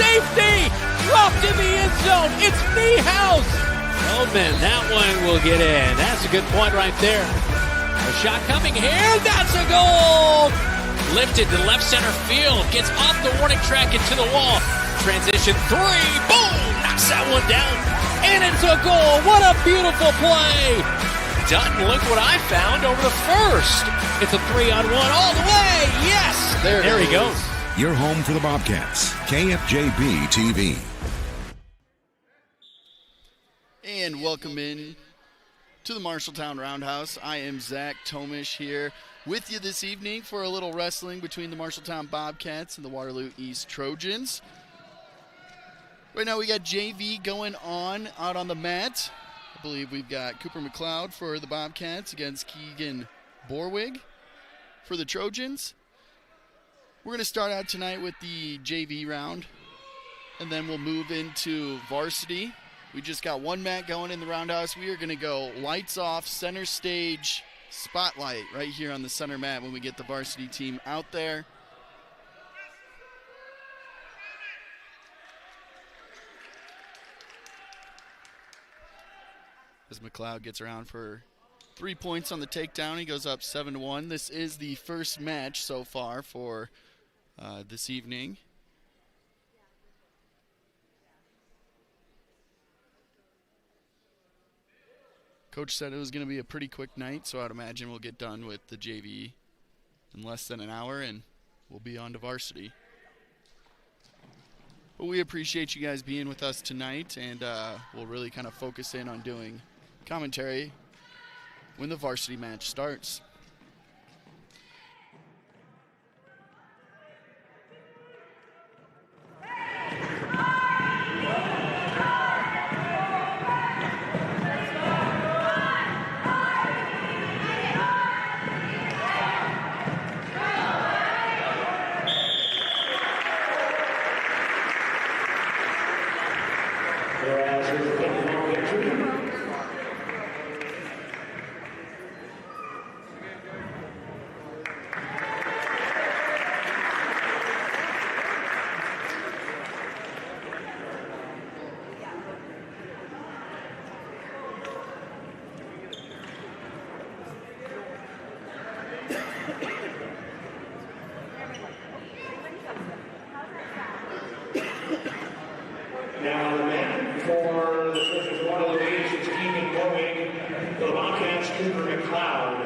safety, dropped in the end zone. It's Niehaus. Feldman, that one will get in. That's a good point right there. A shot coming here. That's a goal. Lifted to left center field. Gets off the warning track into the wall. Transition three. Boom. Knocks that one down. And it's a goal. What a beautiful play. Dutton, look what I found over the first. It's a 3-on-1 all the way. Yes. There he goes. Your home for the Bobcats. KFJB-TV. And welcome in to the Marshalltown Roundhouse. I am Zach Tomish here with you this evening for a little wrestling between the Marshalltown Bobcats and the Waterloo East Trojans. Right now we got JV going on out on the mat. I believe we've got Cooper McLeod for the Bobcats against Keegan Borwig for the Trojans. We're going to start out tonight with the JV round, and then we'll move into varsity. We just got one mat going in the roundhouse. We are going to go lights off, center stage, spotlight right here on the center mat when we get the varsity team out there. As McLeod gets around for 3 points on the takedown, he goes up 7-1. This is the first match so far for this evening. Coach said it was going to be a pretty quick night, so I'd imagine we'll get done with the JV in less than an hour, and we'll be on to varsity. But we appreciate you guys being with us tonight, and we'll really kind of focus in on doing commentary when the varsity match starts. Now the man for the Trojans Waterloo East is Keegan Borwig. For the Bobcats, Cooper McLeod.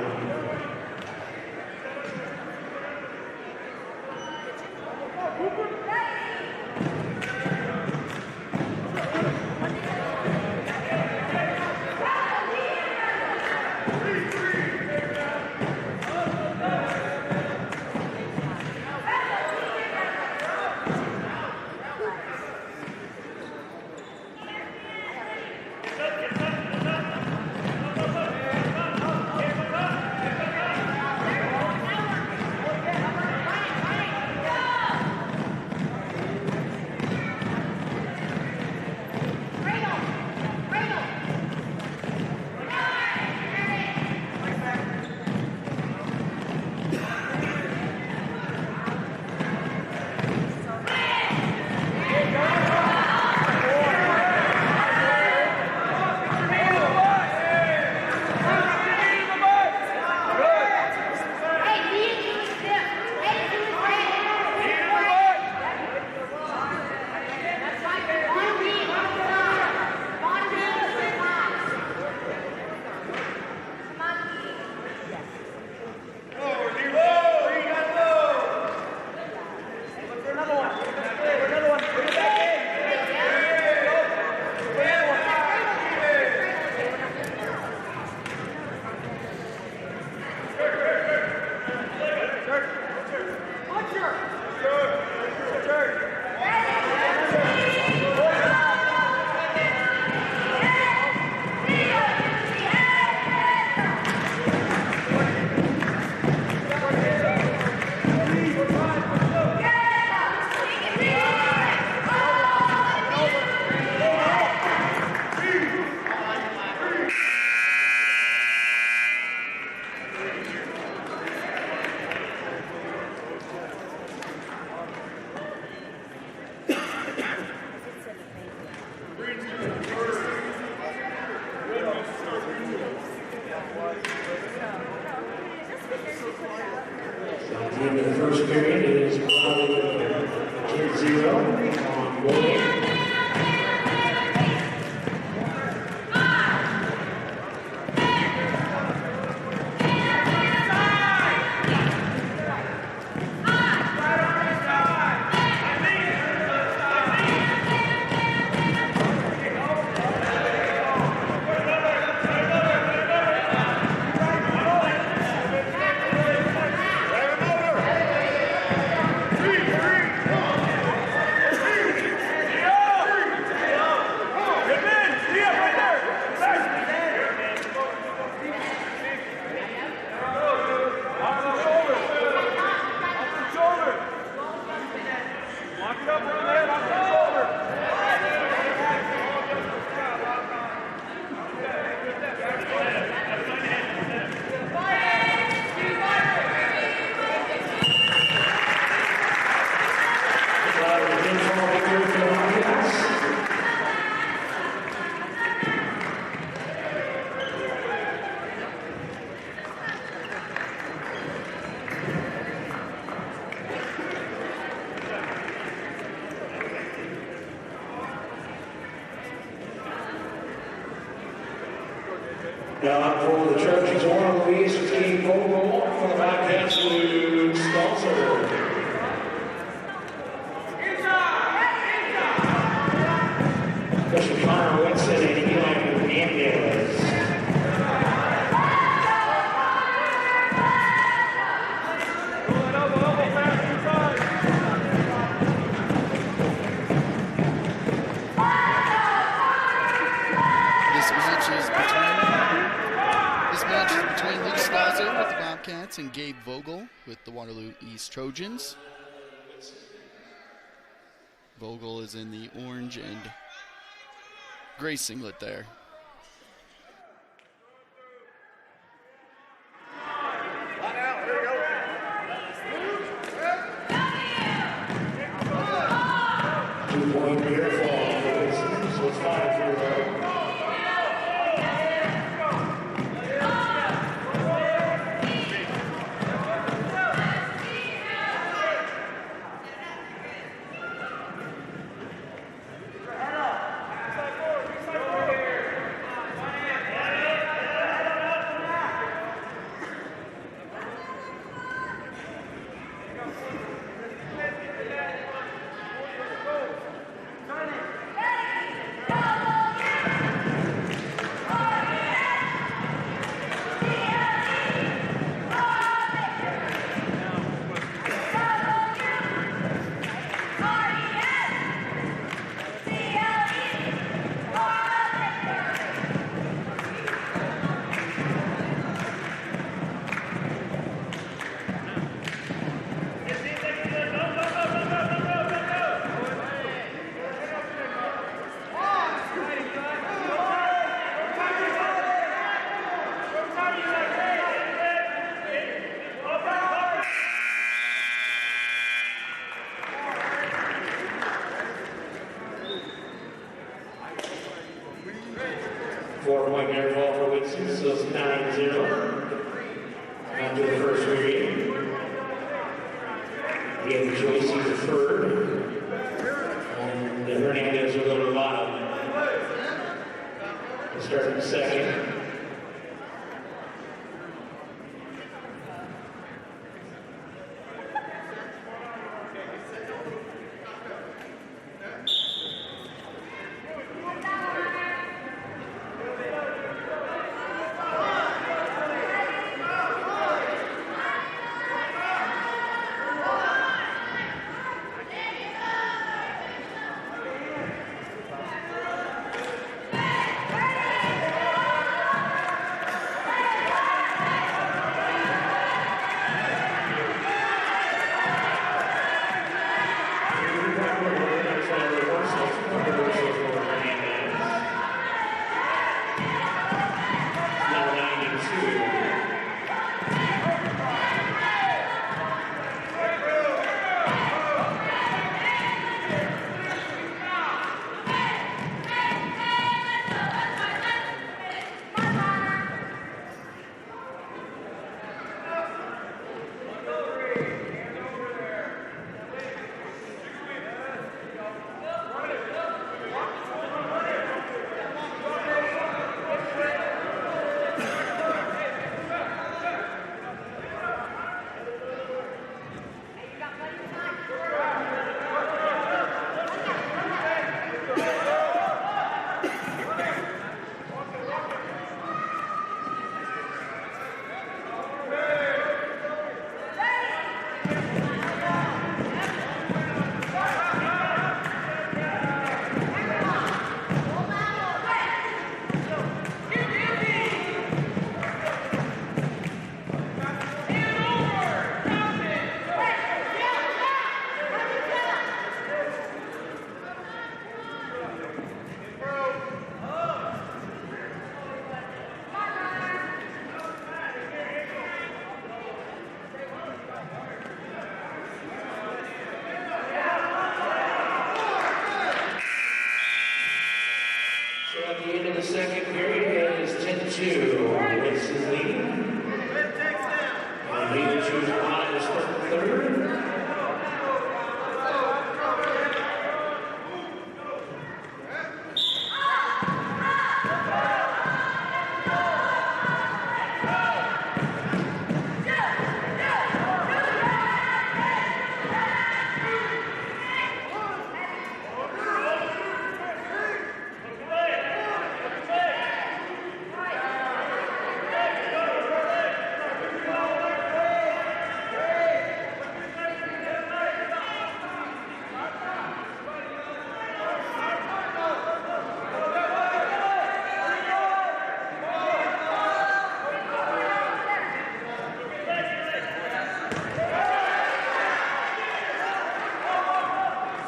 Now for the Trojans, Waterloo East, it's Keith Vogel. For the Bobcats, Luke Stalzer. Coach Connor Whitson and Eli Hernandez. Between Luke Slauser with the Bobcats and Gabe Vogel with the Waterloo East Trojans. Vogel is in the orange and gray singlet there. Two-point beer fall. So it's 5-0. Four-point air ball for Whitson, so it's 9-0. After the first period. Again, Joyce the third. And Hernandez will go to the bottom. We'll start in the second.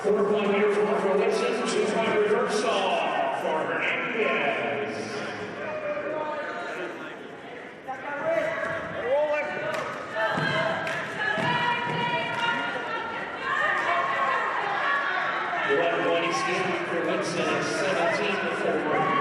4-point uniform for Whitson, 2-point reversal for Hernandez. For Woodson, 17-4.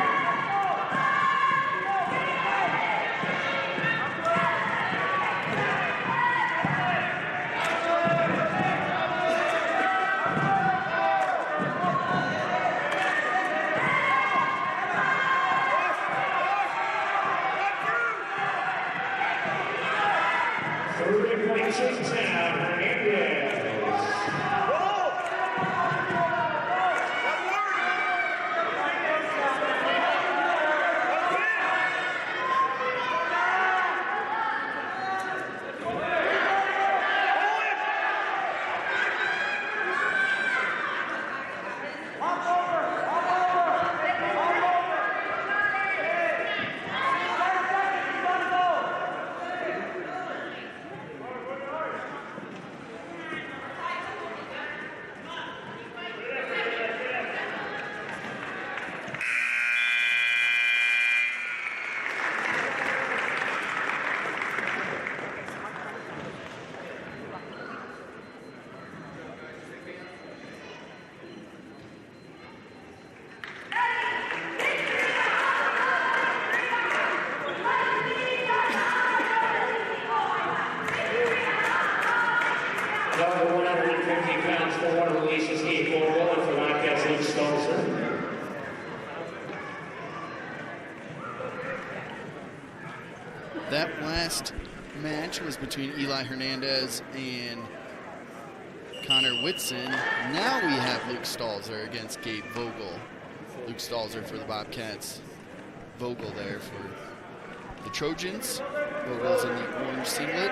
Number 150 pounds for Waterloo East's Steve Vogel, and for Bobcats, Luke Stolzer. That last match was between Eli Hernandez and Connor Whitson. Now we have Luke Stalzer against Gabe Vogel. Luke Stalzer for the Bobcats. Vogel there for the Trojans. Vogel's in the orange singlet.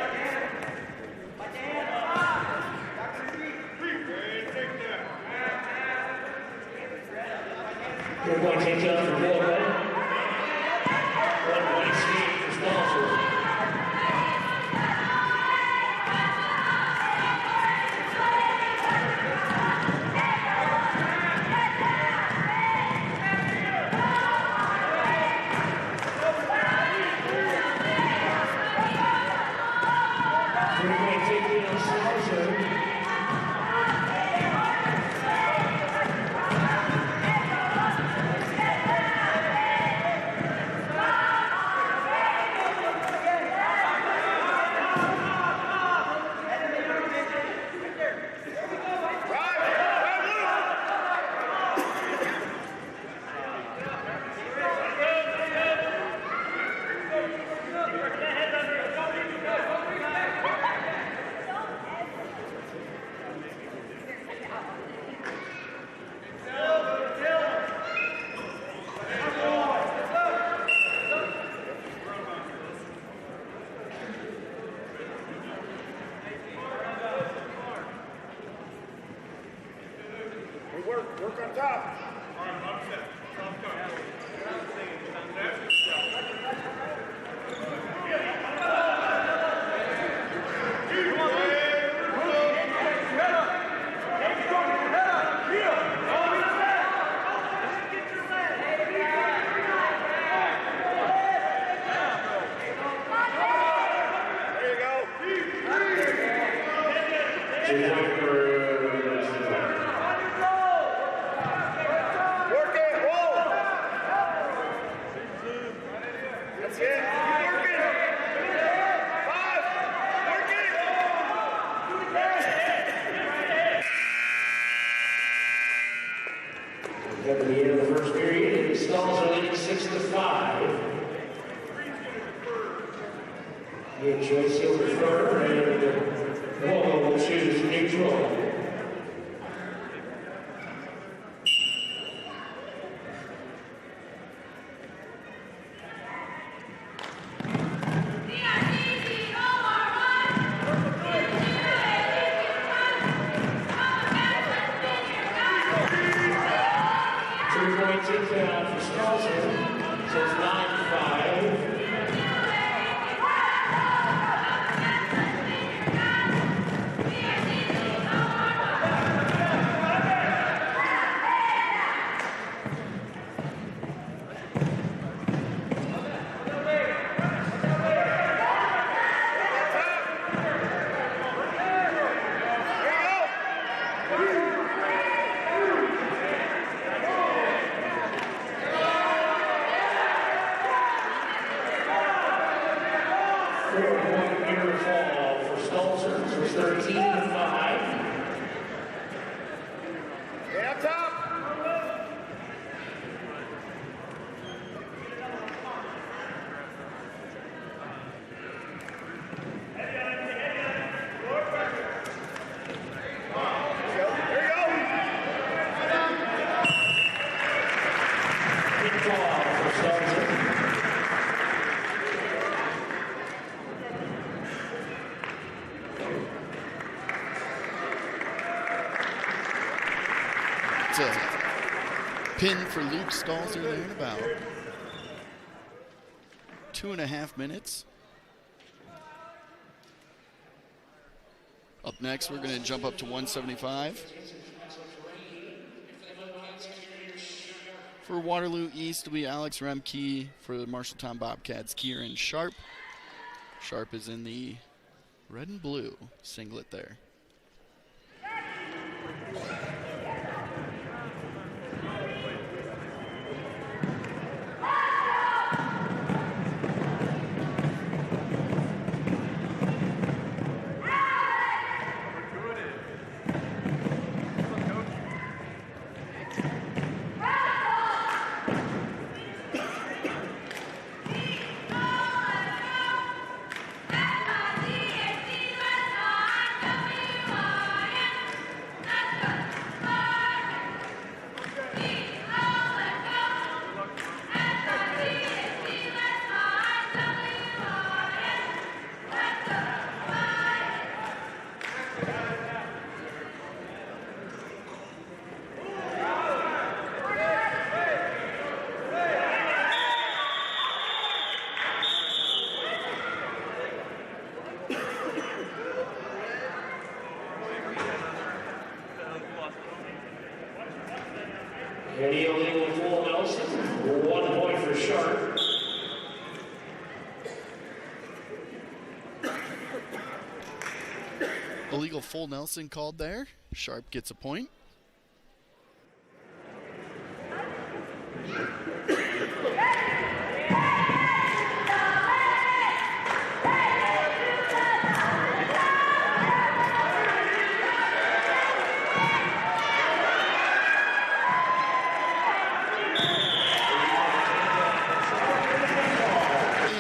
Good point takedown for Vogel. 1 point Steve for Stalzer. Work on top. At the end of the first period, Stalls are leading 6-5. Good choice here for Furr, and Vogel will choose neutral. Takedown for Stalzer, so it's 9-5. expect a pin for Luke Scalzi there in about 2.5 minutes. Up next, we're going to jump up to 175. For Waterloo East, will be Alex Remke. For the Marshalltown Bobcats, Kieran Sharp. Sharp is in the red and blue singlet there. Any illegal full Nelson, 1 point for Sharp. Illegal full Nelson called there. Sharp gets a point.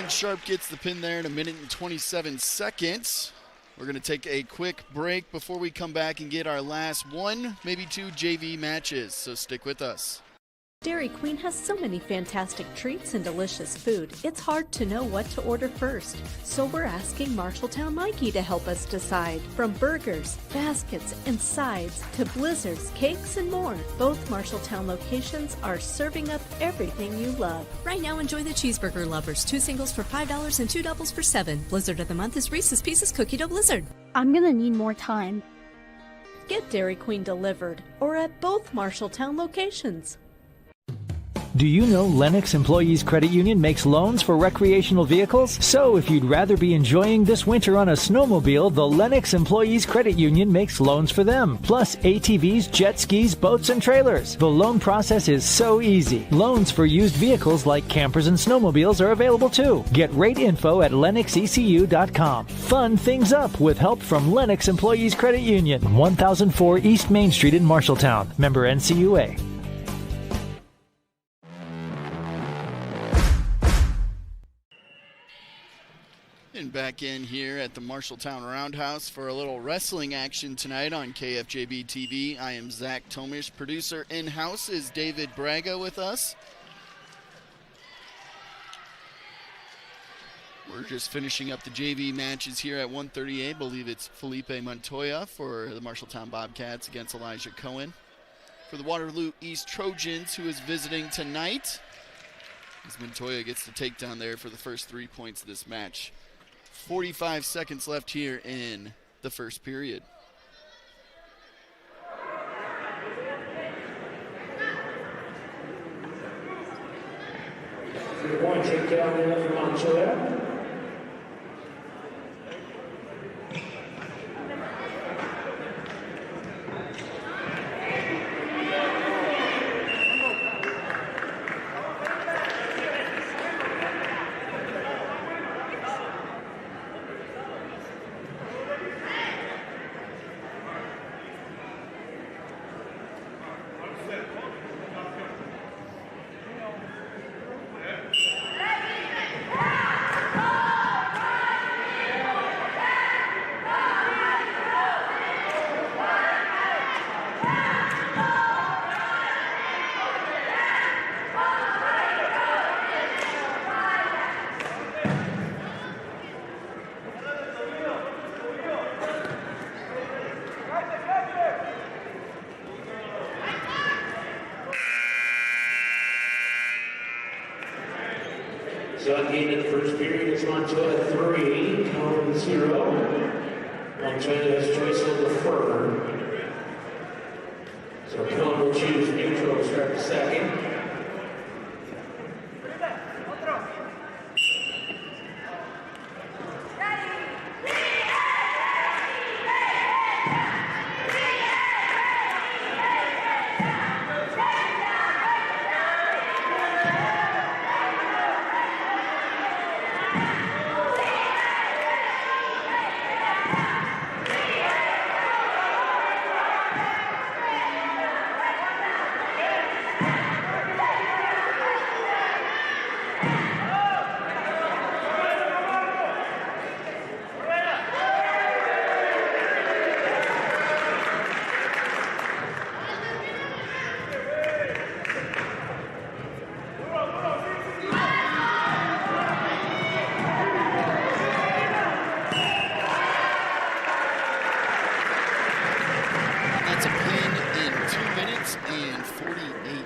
Sharp gets the pin there in 1 minute and 27 seconds. We're going to take a quick break before we come back and get our last 1, maybe 2 JV matches, so stick with us. Dairy Queen has so many fantastic treats and delicious food, it's hard to know what to order first. So we're asking Marshalltown Mikey to help us decide. From burgers, baskets, and sides to blizzards, cakes, and more, both Marshalltown locations are serving up everything you love. Right now, enjoy the Cheeseburger Lovers. 2 singles for $5 and 2 doubles for $7. Blizzard of the month is Reese's Pieces Cookie Dough Blizzard. I'm gonna need more time. Get Dairy Queen delivered or at both Marshalltown locations. Do you know Lennox Employees Credit Union makes loans for recreational vehicles? So if you'd rather be enjoying this winter on a snowmobile, the Lennox Employees Credit Union makes loans for them. Plus ATVs, jet skis, boats, and trailers. The loan process is so easy. Loans for used vehicles like campers and snowmobiles are available too. Get rate info at lennoxecu.com. Fun things up with help from Lennox Employees Credit Union. 1004 East Main Street in Marshalltown. Member NCUA. And back in here at the Marshalltown Roundhouse for a little wrestling action tonight on KFJB-TV. I am Zach Tomish. Producer in-house is David Braga with us. We're just finishing up the JV matches here at 1:38. I believe it's Felipe Montoya for the Marshalltown Bobcats against Elijah Cohen. For the Waterloo East Trojans, who is visiting tonight, as Montoya gets the takedown there for the first 3 points of this match. 45 seconds left here in the first period. Three-point takedown there for Montoya. So at the end of the first period, it's Montoya 3, Cowan 0. Montoya has choice on the defer. So Cowan will choose neutral to start the second.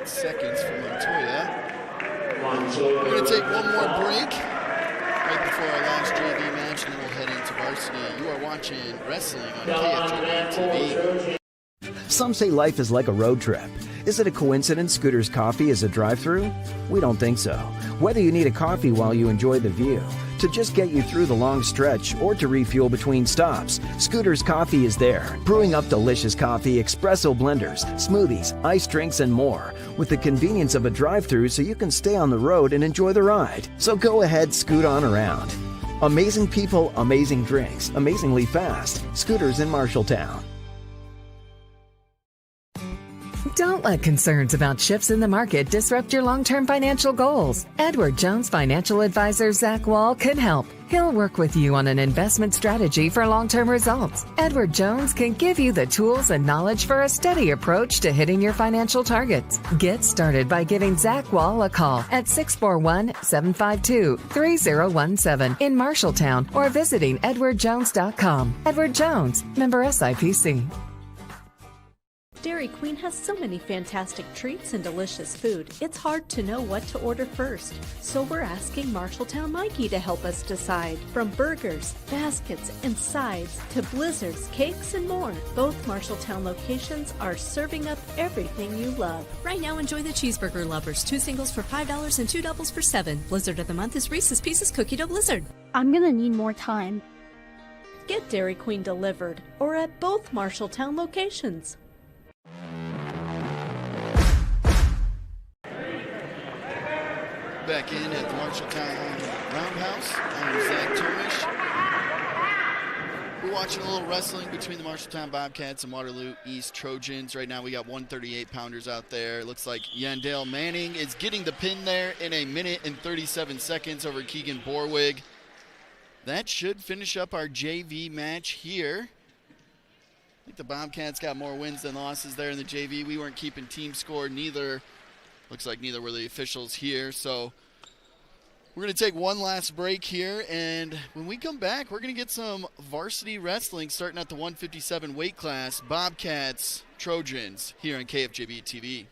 Seconds for Montoya. We're going to take one more break right before our last JV match, and then we'll head into varsity. You are watching wrestling on KFJB-TV. Some say life is like a road trip. Is it a coincidence Scooter's Coffee is a drive-thru? We don't think so. Whether you need a coffee while you enjoy the view, to just get you through the long stretch, or to refuel between stops, Scooter's Coffee is there, brewing up delicious coffee, espresso blenders, smoothies, iced drinks, and more, with the convenience of a drive-thru so you can stay on the road and enjoy the ride. So go ahead, scoot on around. Amazing people, amazing drinks, amazingly fast. Scooters in Marshalltown. Don't let concerns about shifts in the market disrupt your long-term financial goals. Edward Jones financial advisor Zach Wall can help. He'll work with you on an investment strategy for long-term results. Edward Jones can give you the tools and knowledge for a steady approach to hitting your financial targets. Get started by giving Zach Wall a call at 641-752-3017 in Marshalltown or visiting edwardjones.com. Edward Jones, member SIPC. Dairy Queen has so many fantastic treats and delicious food, it's hard to know what to order first. So we're asking Marshalltown Mikey to help us decide. From burgers, baskets, and sides to blizzards, cakes, and more, both Marshalltown locations are serving up everything you love. Right now, enjoy the Cheeseburger Lovers. 2 singles for $5 and 2 doubles for $7. Blizzard of the month is Reese's Pieces Cookie Dough Blizzard. I'm gonna need more time. Get Dairy Queen delivered or at both Marshalltown locations. Back in at the Marshalltown Roundhouse. I'm Zach Tomish. We're watching a little wrestling between the Marshalltown Bobcats and Waterloo East Trojans. Right now we got 138-pounders out there. It looks like Yandale Manning is getting the pin there in 1 minute and 37 seconds over Keegan Borwig. That should finish up our JV match here. I think the Bobcats got more wins than losses there in the JV. We weren't keeping team score. Looks like neither were the officials here. So we're going to take one last break here. And when we come back, we're going to get some varsity wrestling starting at the 157 weight class. Bobcats, Trojans here on KFJB-TV.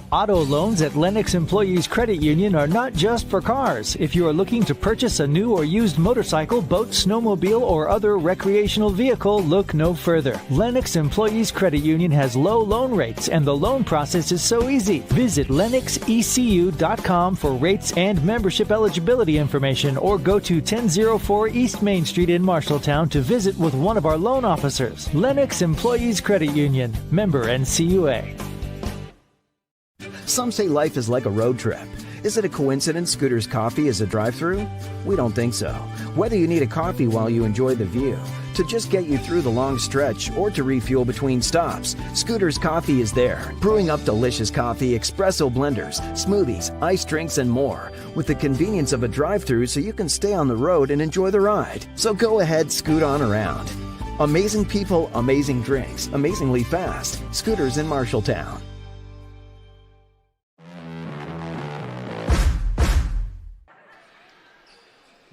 Auto loans at Lennox Employees Credit Union are not just for cars. If you are looking to purchase a new or used motorcycle, boat, snowmobile, or other recreational vehicle, look no further. Lennox Employees Credit Union has low loan rates, and the loan process is so easy. Visit lennoxecu.com for rates and membership eligibility information, or go to 1004 East Main Street in Marshalltown to visit with one of our loan officers. Lennox Employees Credit Union, member NCUA. Some say life is like a road trip. Is it a coincidence Scooter's Coffee is a drive-thru? We don't think so. Whether you need a coffee while you enjoy the view, to just get you through the long stretch, or to refuel between stops, Scooter's Coffee is there, brewing up delicious coffee, espresso blenders, smoothies, iced drinks, and more, with the convenience of a drive-thru so you can stay on the road and enjoy the ride. So go ahead, scoot on around. Amazing people, amazing drinks, amazingly fast. Scooters in Marshalltown.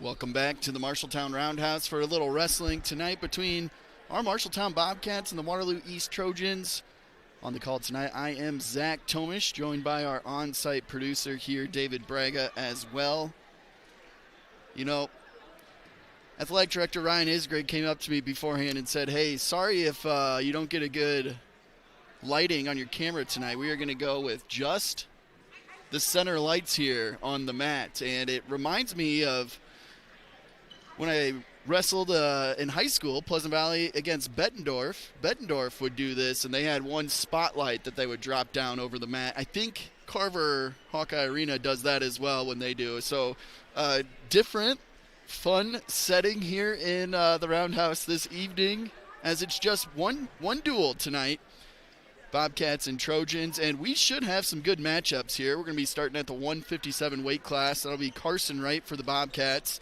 Welcome back to the Marshalltown Roundhouse for a little wrestling tonight between our Marshalltown Bobcats and the Waterloo East Trojans. On the call tonight, I am Zach Tomish, joined by our on-site producer here, David Braga, as well. You know, Athletic Director Ryan Isgrig came up to me beforehand and said, hey, sorry if you don't get a good lighting on your camera tonight. We are going to go with just the center lights here on the mat. And it reminds me of when I wrestled in high school, Pleasant Valley against Bettendorf. Bettendorf would do this, and they had one spotlight that they would drop down over the mat. I think Carver Hawkeye Arena does that as well when they do. So different, fun setting here in the Roundhouse this evening, as it's just one duel tonight, Bobcats and Trojans, and we should have some good matchups here. We're going to be starting at the 157 weight class. That'll be Carson Wright for the Bobcats.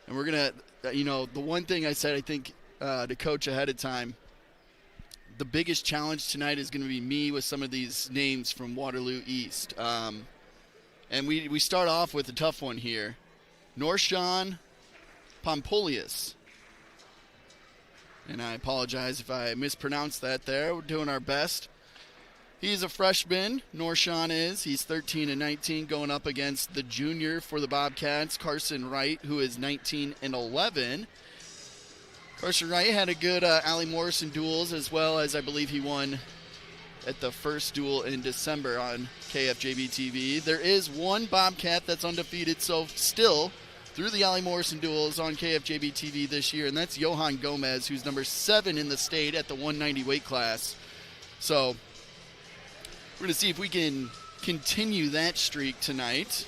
And we're going to, the one thing I said, I think, to coach ahead of time, the biggest challenge tonight is going to be me with some of these names from Waterloo East. And we start off with a tough one here. Norshan Pompolius. And I apologize if I mispronounced that there. We're doing our best. He's a freshman, Norshan is. He's 13 and 19, going up against the junior for the Bobcats, Carson Wright, who is 19 and 11. Carson Wright had a good Allie Morrison duels, as well as I believe he won at the first duel in December on KFJB-TV. There is one Bobcat that's undefeated, so still through the Allie Morrison duels on KFJB-TV this year, and that's Johan Gomez, who's number 7 in the state at the 190 weight class. So we're going to see if we can continue that streak tonight.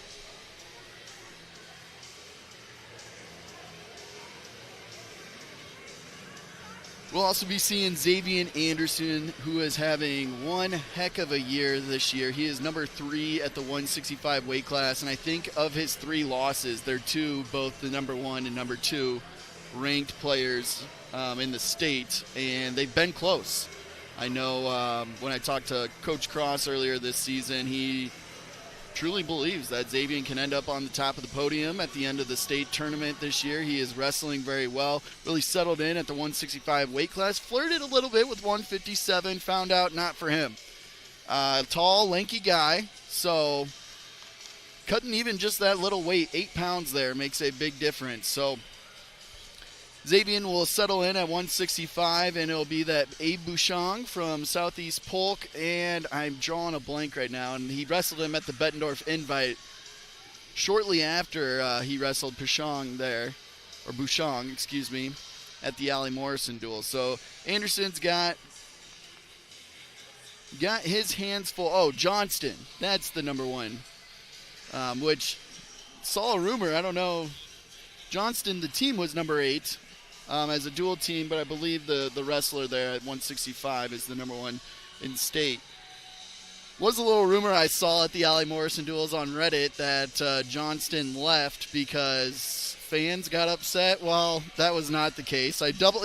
We'll also be seeing Xavier Anderson, who is having one heck of a year this year. He is number 3 at the 165 weight class, and I think of his 3 losses, they're 2, both the number 1 and number 2 ranked players in the state, and they've been close. I know when I talked to Coach Cross earlier this season, he truly believes that Xavier can end up on the top of the podium at the end of the state tournament this year. He is wrestling very well, really settled in at the 165 weight class, flirted a little bit with 157, found out not for him. Tall, lanky guy, so cutting even just that little weight, 8 pounds there, makes a big difference. So Xavier will settle in at 165, and it'll be that Abe Bouchong from Southeast Polk, and I'm drawing a blank right now, and he wrestled him at the Bettendorf Invite shortly after he wrestled Bouchong there, or Bouchong, excuse me, at the Allie Morrison duel. So Anderson's got his hands full. Oh, Johnston, that's the number 1, which saw a rumor, I don't know. Johnston, the team was number 8. As a dual team, but I believe the wrestler there at 165 is the number 1 in state. Was a little rumor I saw at the Allie Morrison duels on Reddit that Johnston left because fans got upset. Well, that was not the case. I double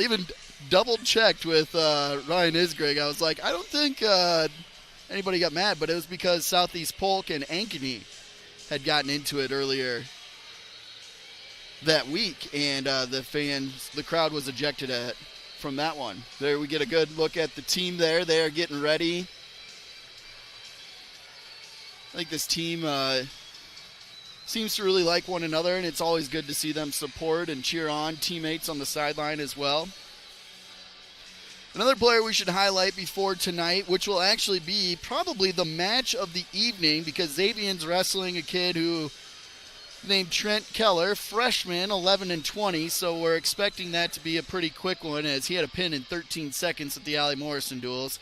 checked with Ryan Isgrig. I was like, I don't think anybody got mad, but it was because Southeast Polk and Ankeny had gotten into it earlier that week, and the crowd was ejected from that one. There we get a good look at the team there. They are getting ready. I think this team seems to really like one another, and it's always good to see them support and cheer on teammates on the sideline as well. Another player we should highlight before tonight, which will actually be probably the match of the evening, because Xavier's wrestling a kid who named Trent Keller, freshman, 11 and 20, so we're expecting that to be a pretty quick one, as he had a pin in 13 seconds at the Allie Morrison duels.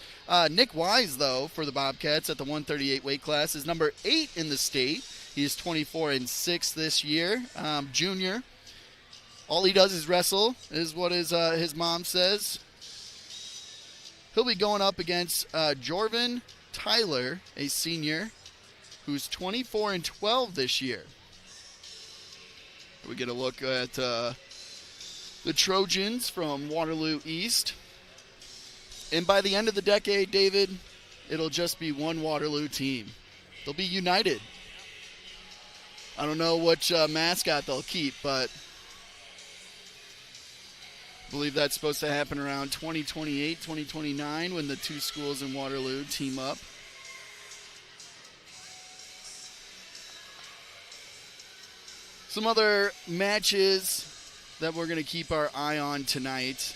Nick Wise, though, for the Bobcats at the 138 weight class, is number 8 in the state. He is 24 and 6 this year, junior. All he does is wrestle, is what his mom says. He'll be going up against Jorvin Tyler, a senior, who's 24 and 12 this year. We get a look at the Trojans from Waterloo East. And by the end of the decade, David, it'll just be one Waterloo team. They'll be united. I don't know which mascot they'll keep, but I believe that's supposed to happen around 2028, 2029 when the two schools in Waterloo team up. Some other matches that we're going to keep our eye on tonight.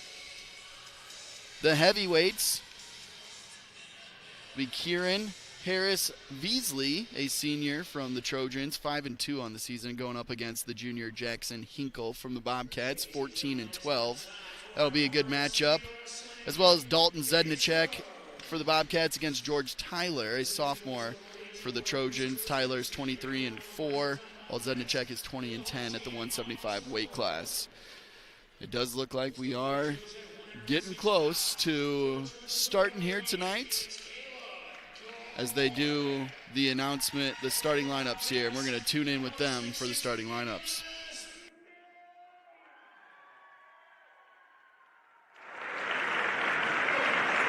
The heavyweights will be Kieran Harris Veasley, a senior from the Trojans, 5-2 on the season, going up against the junior Jackson Hinkle from the Bobcats, 14-12. That'll be a good matchup. As well as Dalton Zednicek for the Bobcats against George Tyler, a sophomore for the Trojans. Tyler's 23-4, while Zednicek is 20-10 at the 175 weight class. It does look like we are getting close to starting here tonight as they do the announcement, the starting lineups here, and we're going to tune in with them for the starting lineups.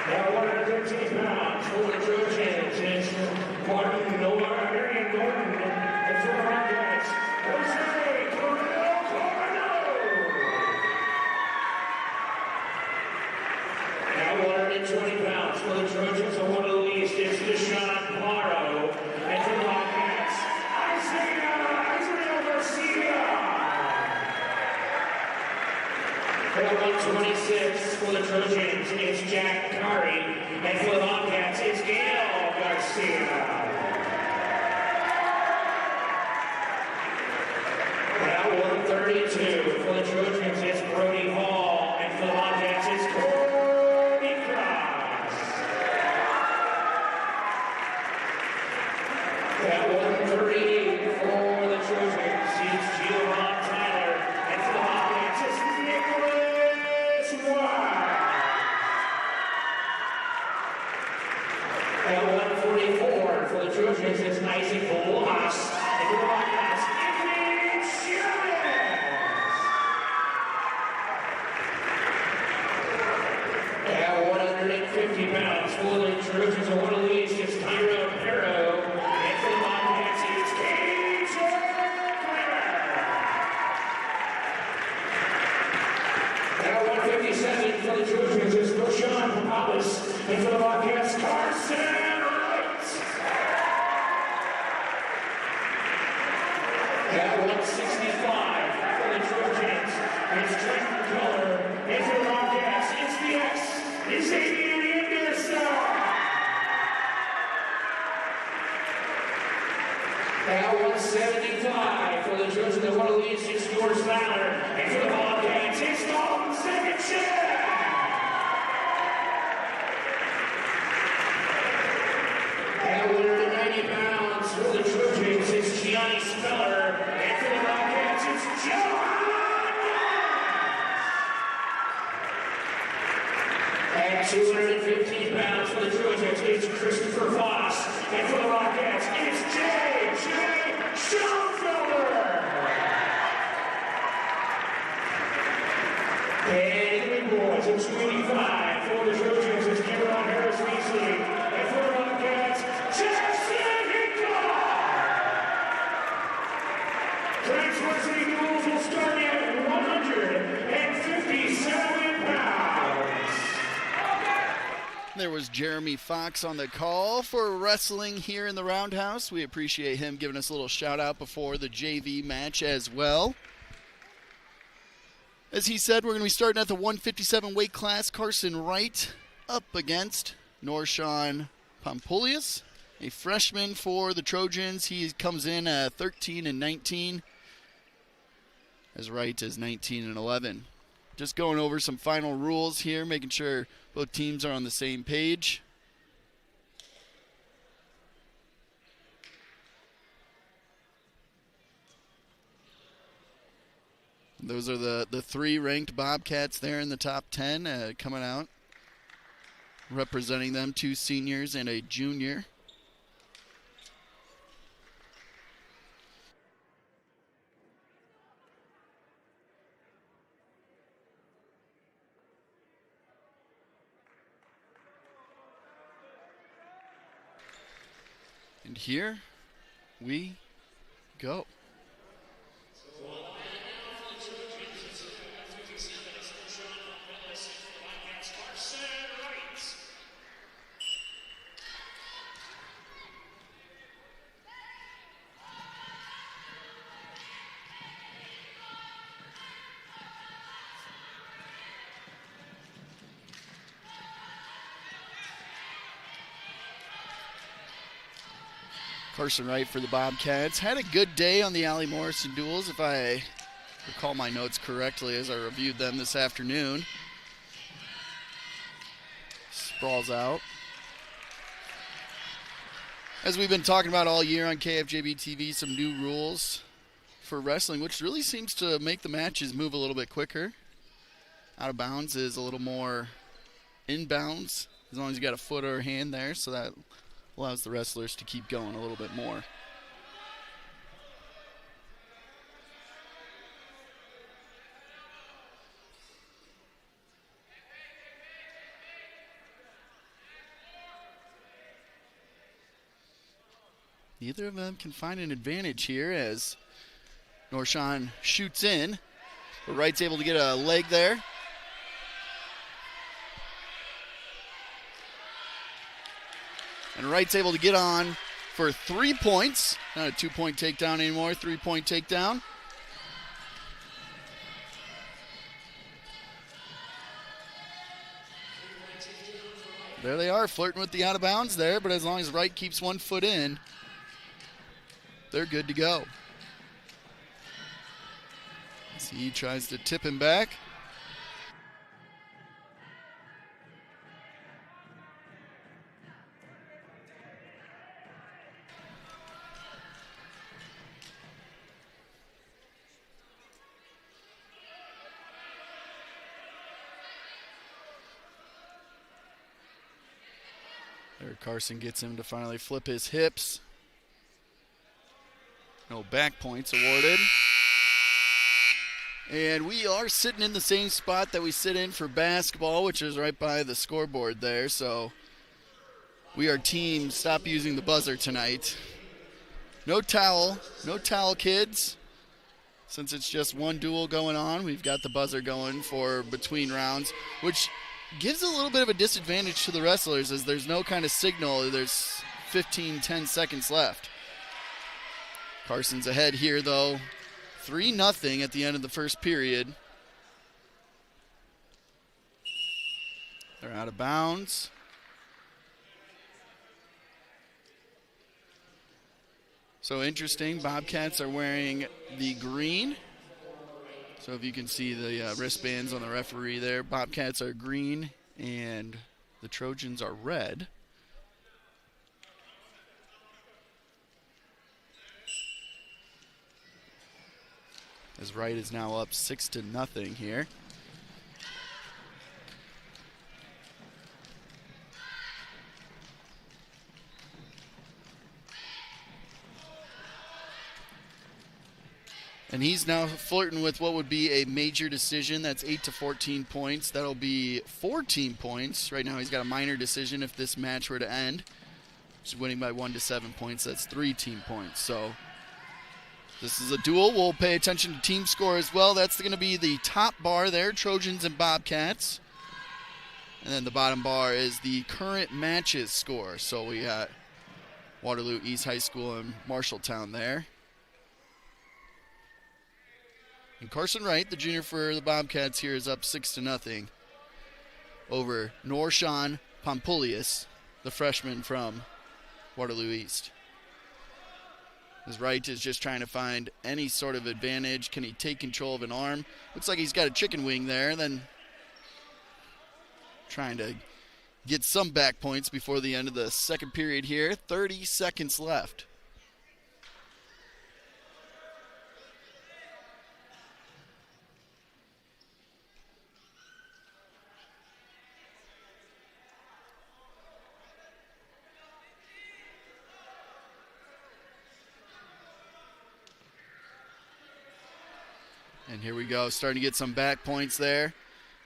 Now 113 pounds for the Trojans is Martin Noah, Marion Gordon, and for the Rockets, Jose Coronado. Now 120 pounds for the Trojans, and one of the least is Deshaun Morrow, and for the Rockets, Isaiah Garcia. Now 126 for the Trojans, it's Jack Curry, and for the Bobcats, it's Gail Garcia. Now 132 for the Trojans, it's Brody Hall, and for the Bobcats, it's Cody Cross. Now 138 for the Trojans, it's Giovanni Tyler, and for the Bobcats, it's Nicholas White. Now 144 for the Trojans, it's Isaac Loss, and for the Bobcats, Anthony Chavez. Now 150 pounds for the Trojans, and one of the least is Tyro Perro, and for the Bobcats, it's KJ Kramer. Now 157 for the Trojans, it's Roshan Pappas, and for the Bobcats, Carson Wright. Now 165 for the Trojans, it's Trenton Keller, and for the Bobcats, it's the X, Xavier Anderson. Now 175 for the Trojans, and one of the least is George Fowler, and for the Bobcats, it's Dalton Zednicek. Now 190 pounds for the Trojans, it's Gianni Speller, and for the Bobcats, it's John Knox. At 215 pounds for the Trojans, it's Christopher Foss, and for the Bobcats, it's J.J. Schoenfelder. And the big boys, it's 285 for the Trojans, it's Cameron Harris Weasley, and for the Bobcats, Jackson Hinkle. Tonight's Varsity duels will start at 157 pounds. There was Jeremy Fox on the call for wrestling here in the Roundhouse. We appreciate him giving us a little shout out before the JV match as well. As he said, we're going to be starting at the 157 weight class. Carson Wright up against Norshawn Pompoulius, a freshman for the Trojans. He comes in at 13-19, as Wright is 19-11. Just going over some final rules here, making sure both teams are on the same page. Those are the three ranked Bobcats there in the top 10 coming out. Representing them, two seniors and a junior. And here we go. Carson Wright for the Bobcats. Had a good day on the Allie Morrison duels, if I recall my notes correctly as I reviewed them this afternoon. Sprawls out. As we've been talking about all year on KFJB-TV, some new rules for wrestling, which really seems to make the matches move a little bit quicker. Out of bounds is a little more inbounds, as long as you got a foot or a hand there, so that allows the wrestlers to keep going a little bit more. Neither of them can find an advantage here as Norshan shoots in, but Wright's able to get a leg there. And Wright's able to get on for 3 points. Not a 2-point takedown anymore, 3-point takedown. There they are, flirting with the out of bounds there, but as long as Wright keeps 1 foot in, they're good to go. See, he tries to tip him back. There, Carson gets him to finally flip his hips. No back points awarded. And we are sitting in the same spot that we sit in for basketball, which is right by the scoreboard there. So we are team stop using the buzzer tonight. No towel, kids. Since it's just one duel going on, we've got the buzzer going for between rounds, which gives a little bit of a disadvantage to the wrestlers as there's no kind of signal. There's 10 seconds left. Carson's ahead here, though. 3-0 at the end of the first period. They're out of bounds. So interesting, Bobcats are wearing the green. So if you can see the wristbands on the referee there, Bobcats are green and the Trojans are red. As Wright is now up 6-0 here. And he's now flirting with what would be a major decision. That's 8 to 14 points. That'll be 14 points. Right now he's got a minor decision if this match were to end. He's winning by 1 to 7 points. That's 3 team points. So this is a duel. We'll pay attention to team score as well. That's going to be the top bar there, Trojans and Bobcats. And then the bottom bar is the current matches score. So we got Waterloo East High School and Marshalltown there. And Carson Wright, the junior for the Bobcats here, is up 6-0 over Norshan Pompoulius, the freshman from Waterloo East. As Wright is just trying to find any sort of advantage. Can he take control of an arm? Looks like he's got a chicken wing there. Then trying to get some back points before the end of the second period here. 30 seconds left. And here we go, starting to get some back points there.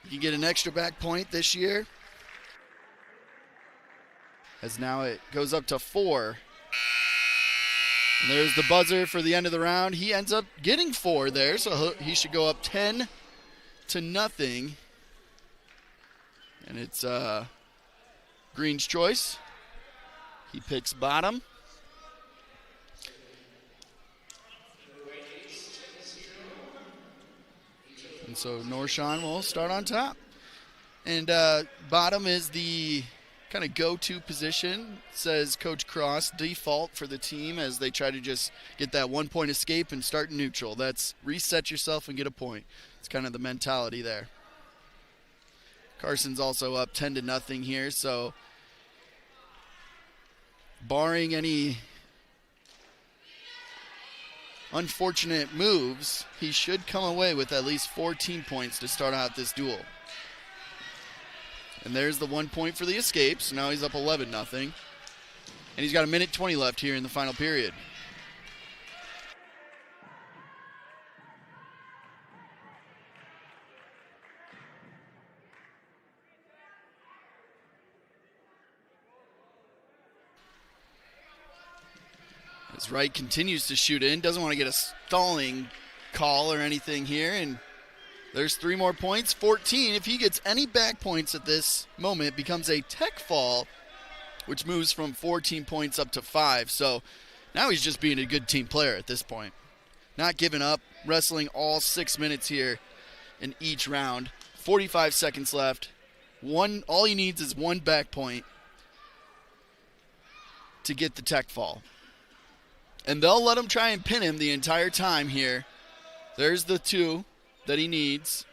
You can get an extra back point this year. As now it goes up to 4. And there's the buzzer for the end of the round. He ends up getting 4 there, so he should go up 10-0. And it's Green's choice. He picks bottom. And so Norshan will start on top. And bottom is the kind of go-to position, says Coach Cross, default for the team as they try to just get that 1-point escape and start neutral. That's reset yourself and get a point. It's kind of the mentality there. Carson's also up 10-0 here, so barring any unfortunate moves, he should come away with at least 14 points to start out this duel. And there's the 1 point for the escape, so now he's up 11-0. And he's got 1:20 left here in the final period. As Wright continues to shoot in, doesn't want to get a stalling call or anything here, and there's 3 more points, 14. If he gets any back points at this moment, it becomes a tech fall, which moves from 14 points up to 5. So now he's just being a good team player at this point. Not giving up, wrestling all 6 minutes here in each round. 45 seconds left. All he needs is 1 back point to get the tech fall. And they'll let him try and pin him the entire time here. There's the 2 that he needs.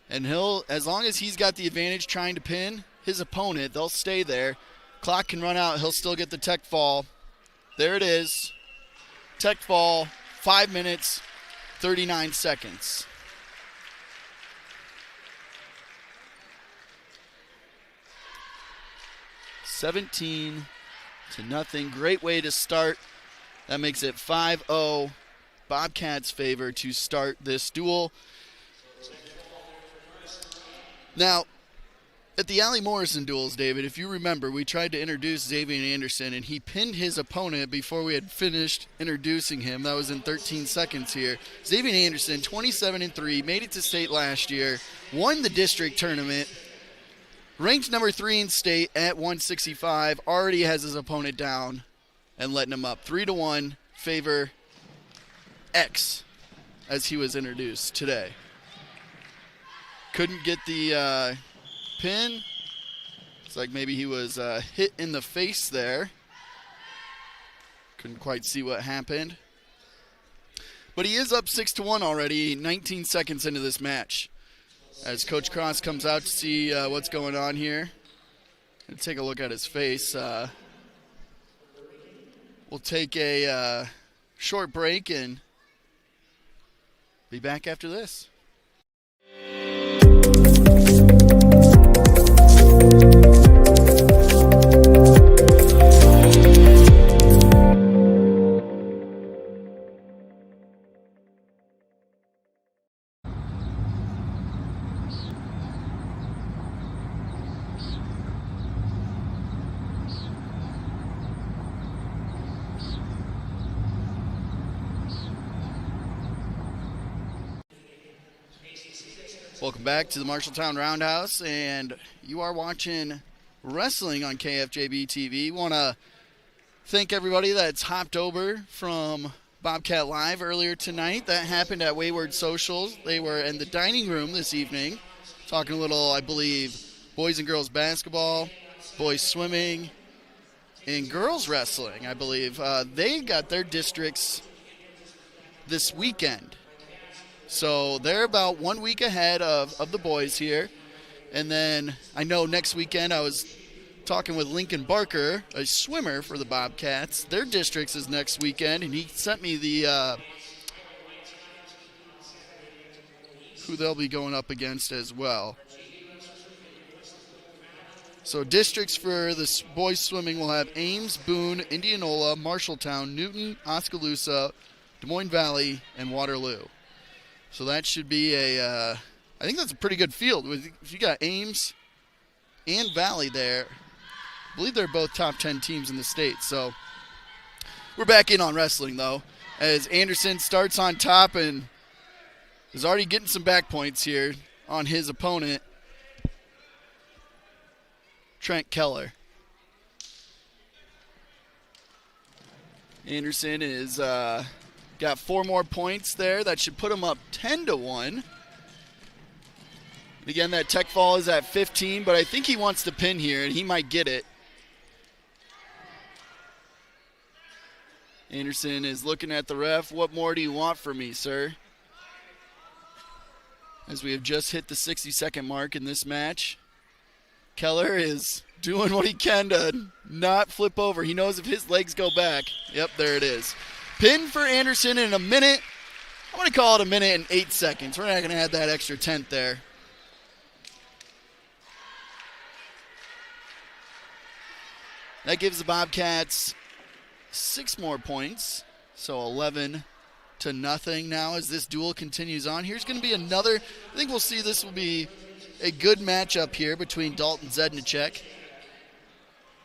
And he'll, as long as he's got the advantage trying to pin his opponent, they'll stay there. Clock can run out. He'll still get the tech fall. There it is. Tech fall, 5 minutes, 39 seconds. $17-0. Great way to start. That makes it 5-0. Bobcats' favor to start this duel. Now, at the Allie Morrison duels, David, if you remember, we tried to introduce Xavier Anderson, and he pinned his opponent before we had finished introducing him. That was in 13 seconds here. Xavier Anderson, 27-3, made it to state last year, won the district tournament, ranked number 3 in state at 165, already has his opponent down and letting him up. 3-1, favor X, as he was introduced today. Couldn't get the pin. It's like maybe he was hit in the face there. Couldn't quite see what happened. But he is up 6-1 already, 19 seconds into this match. As Coach Cross comes out to see what's going on here. Let's take a look at his face. We'll take a short break and be back after this. Welcome back to the Marshalltown Roundhouse, and you are watching wrestling on KFJB-TV. Want to thank everybody that's hopped over from Bobcat Live earlier tonight. That happened at Wayward Socials. They were in the dining room this evening, talking a little, I believe, boys and girls basketball, boys swimming, and girls wrestling, I believe. They got their districts this weekend. So they're about 1 week ahead of the boys here. And then I know next weekend I was talking with Lincoln Barker, a swimmer for the Bobcats. Their districts is next weekend, and he sent me the who they'll be going up against as well. So districts for the boys swimming will have Ames, Boone, Indianola, Marshalltown, Newton, Oskaloosa, Des Moines Valley, and Waterloo. So that should be I think that's a pretty good field. If you got Ames and Valley there, I believe they're both top 10 teams in the state. So we're back in on wrestling, though, as Anderson starts on top and is already getting some back points here on his opponent, Trent Keller. Anderson is got 4 more points there. That should put him up 10-1. Again, that tech fall is at 15, but I think he wants to pin here, and he might get it. Anderson is looking at the ref. What more do you want from me, sir? As we have just hit the 60-second mark in this match, Keller is doing what he can to not flip over. He knows if his legs go back. Yep, there it is. Pin for Anderson in a minute. I'm going to call it a minute and 8 seconds. We're not going to add that extra tenth there. That gives the Bobcats 6 more points, so 11-0 now as this duel continues on. Here's going to be another, I think we'll see this will be a good matchup here between Dalton Zednicek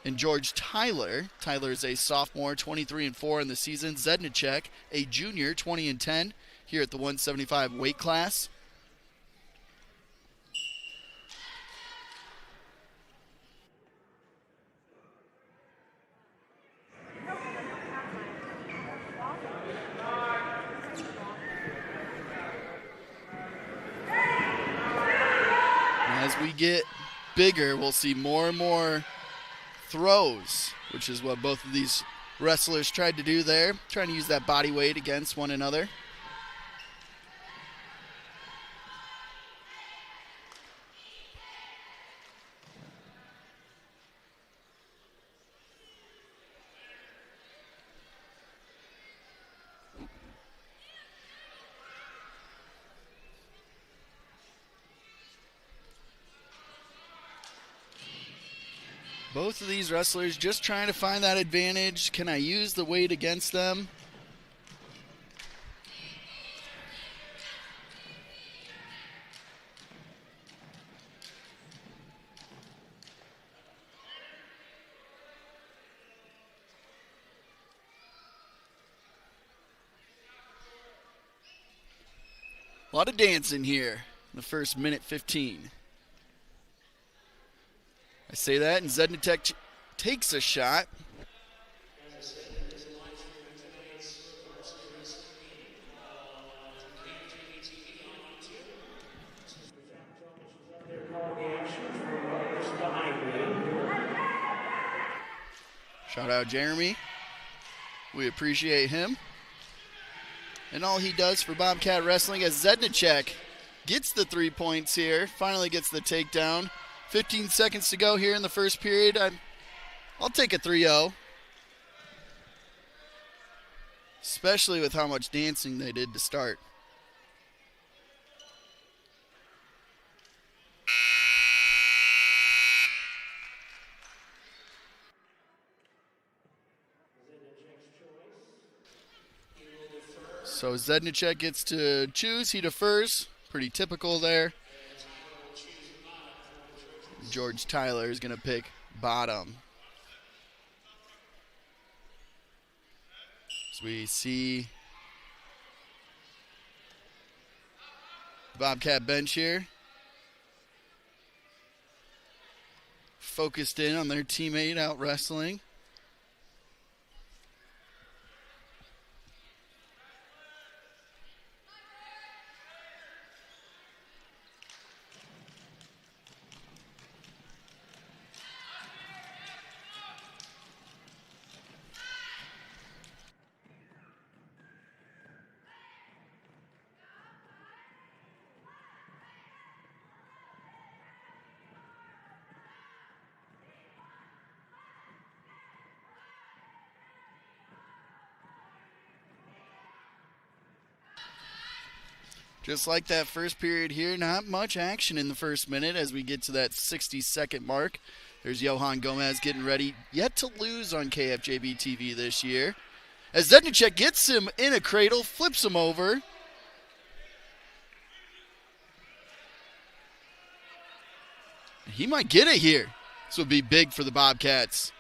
and George Tyler. Tyler is a sophomore, 23-4 in the season. Zednicek, a junior, 20-10 here at the 175 weight class. As we get bigger, we'll see more and more throws, which is what both of these wrestlers tried to do there, trying to use that body weight against one another. Both of these wrestlers just trying to find that advantage. Can I use the weight against them? A lot of dancing here in the first minute 15. I say that, and Zednicek takes a shot. Shout out Jeremy. We appreciate him. And all he does for Bobcat Wrestling as Zednicek gets the 3 points here, finally gets the takedown. 15 seconds to go here in the first period. I'll take a 3-0. Especially with how much dancing they did to start. So Zednicek gets to choose. He defers. Pretty typical there. George Tyler is going to pick bottom. As we see the Bobcat bench here, focused in on their teammate out wrestling. Just like that first period here, not much action in the first minute as we get to that 60-second mark. There's Johan Gomez getting ready, yet to lose on KFJB-TV this year. As Zednicek gets him in a cradle, flips him over. He might get it here. This would be big for the Bobcats.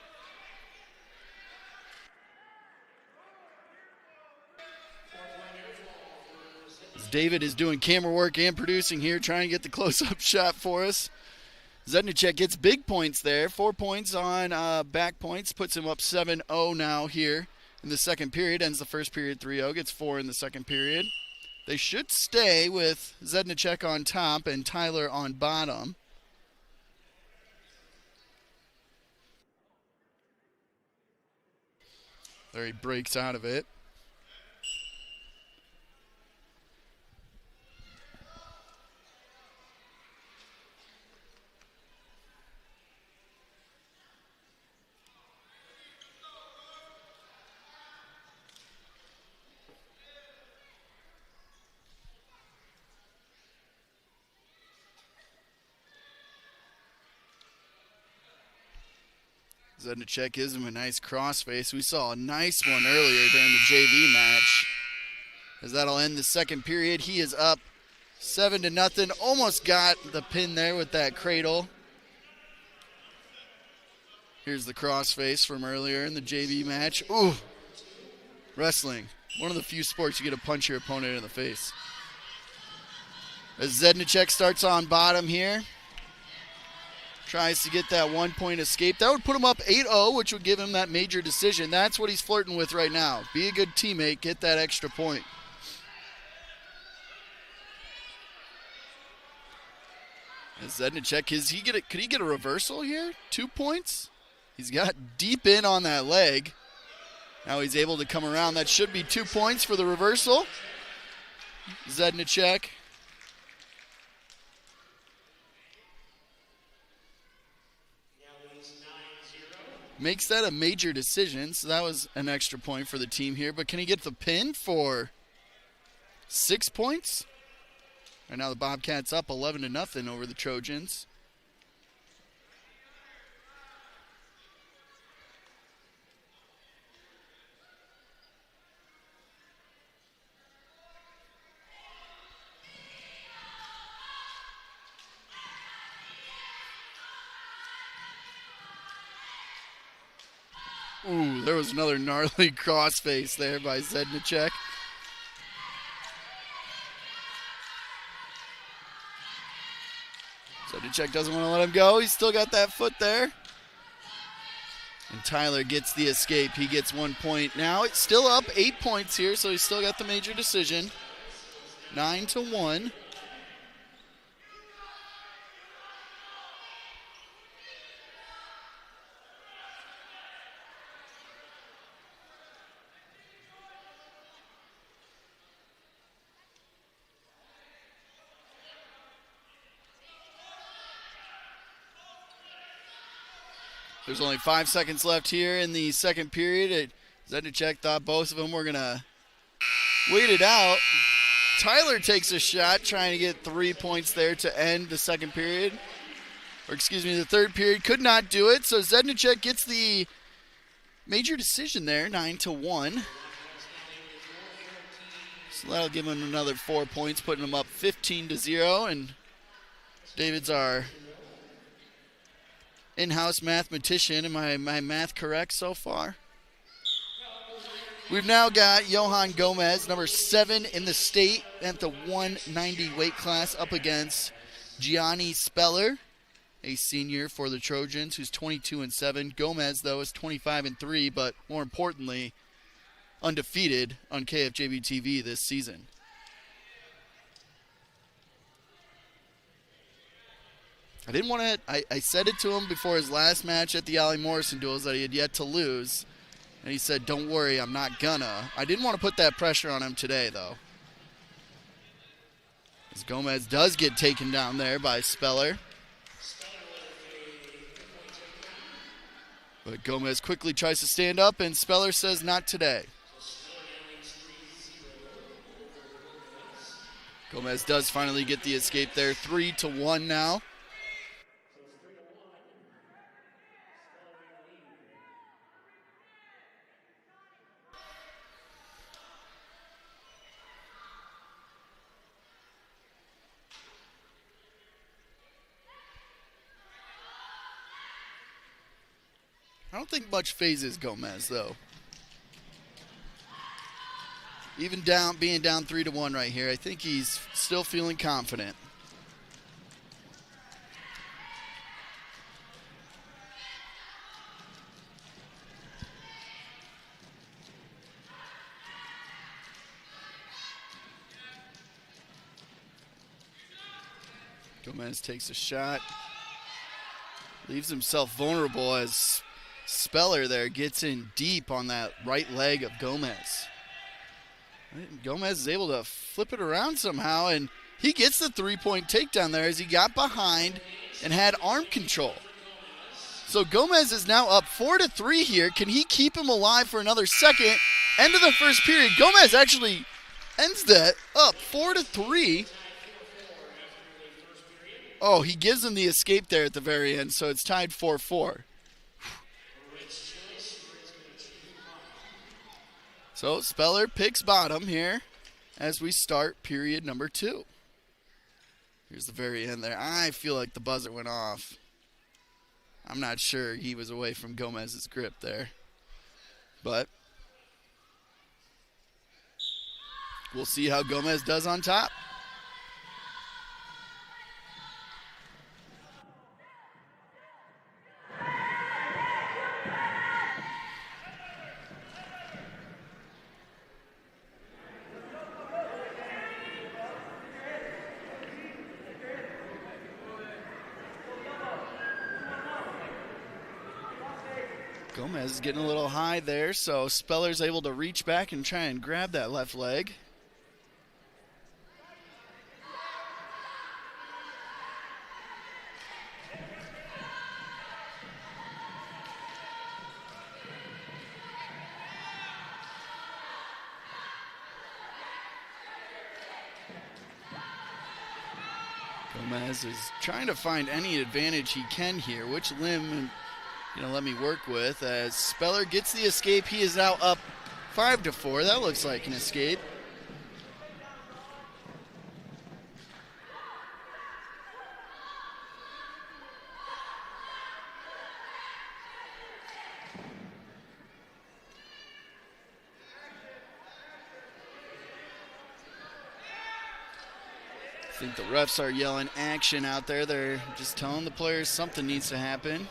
David is doing camera work and producing here, trying to get the close-up shot for us. Zednicek gets big points there. 4 points on back points. Puts him up 7-0 now here in the second period. Ends the first period 3-0. Gets 4 in the second period. They should stay with Zednicek on top and Tyler on bottom. There he breaks out of it. Zednicek gives him a nice crossface. We saw a nice one earlier during the JV match. As that'll end the second period. He is up 7-0. Almost got the pin there with that cradle. Here's the crossface from earlier in the JV match. Ooh, wrestling. One of the few sports you get to punch your opponent in the face. As Zednicek starts on bottom here. Tries to get that 1-point escape. That would put him up 8-0, which would give him that major decision. That's what he's flirting with right now. Be a good teammate. Get that extra point. As Zednicek, could he get a reversal here? 2 points? He's got deep in on that leg. Now he's able to come around. That should be 2 points for the reversal. Zednicek. Makes that a major decision, so that was an extra point for the team here. But can he get the pin for 6 points? Right now the Bobcats up 11-0 over the Trojans. Ooh, there was another gnarly crossface there by Zednicek. Zednicek doesn't want to let him go. He's still got that foot there. And Tyler gets the escape. He gets 1 point. Now it's still up 8 points here, so he's still got the major decision. 9-1. There's only 5 seconds left here in the second period. Zednicek thought both of them were going to wait it out. Tyler takes a shot trying to get 3 points there to end the second period. Or excuse me, the third period. Could not do it. So Zednicek gets the major decision there, 9-1. So that'll give him another 4 points, putting him up 15-0. And David's our in-house mathematician. Am my math correct so far? We've now got Johan Gomez, number 7 in the state at the 190 weight class, up against Gianni Speller, a senior for the Trojans, who's 22-7. Gomez, though, is 25-3, but more importantly, undefeated on KFJB-TV this season. I didn't want to, I said it to him before his last match at the Allie Morrison duels that he had yet to lose. And he said, don't worry, I'm not gonna. I didn't want to put that pressure on him today, though. As Gomez does get taken down there by Speller. But Gomez quickly tries to stand up, and Speller says, not today. Gomez does finally get the escape there, 3-1 now. I don't think much phases Gomez, though. Even being down 3-1 right here, I think he's still feeling confident. Gomez takes a shot. Leaves himself vulnerable as Speller there gets in deep on that right leg of Gomez. Gomez is able to flip it around somehow, and he gets the three-point takedown there as he got behind and had arm control. So Gomez is now up 4-3 here. Can he keep him alive for another second? End of the first period. Gomez actually ends that up 4-3. Oh, he gives him the escape there at the very end, so it's tied 4-4. So Speller picks bottom here as we start period number 2. Here's the very end there. I feel like the buzzer went off. I'm not sure he was away from Gomez's grip there. But we'll see how Gomez does on top. Gomez is getting a little high there, so Speller's able to reach back and try and grab that left leg. Gomez is trying to find any advantage he can here. Which limb let me work with as Speller gets the escape. He is now up 5-4. That looks like an escape. I think the refs are yelling action out there. They're just telling the players something needs to happen.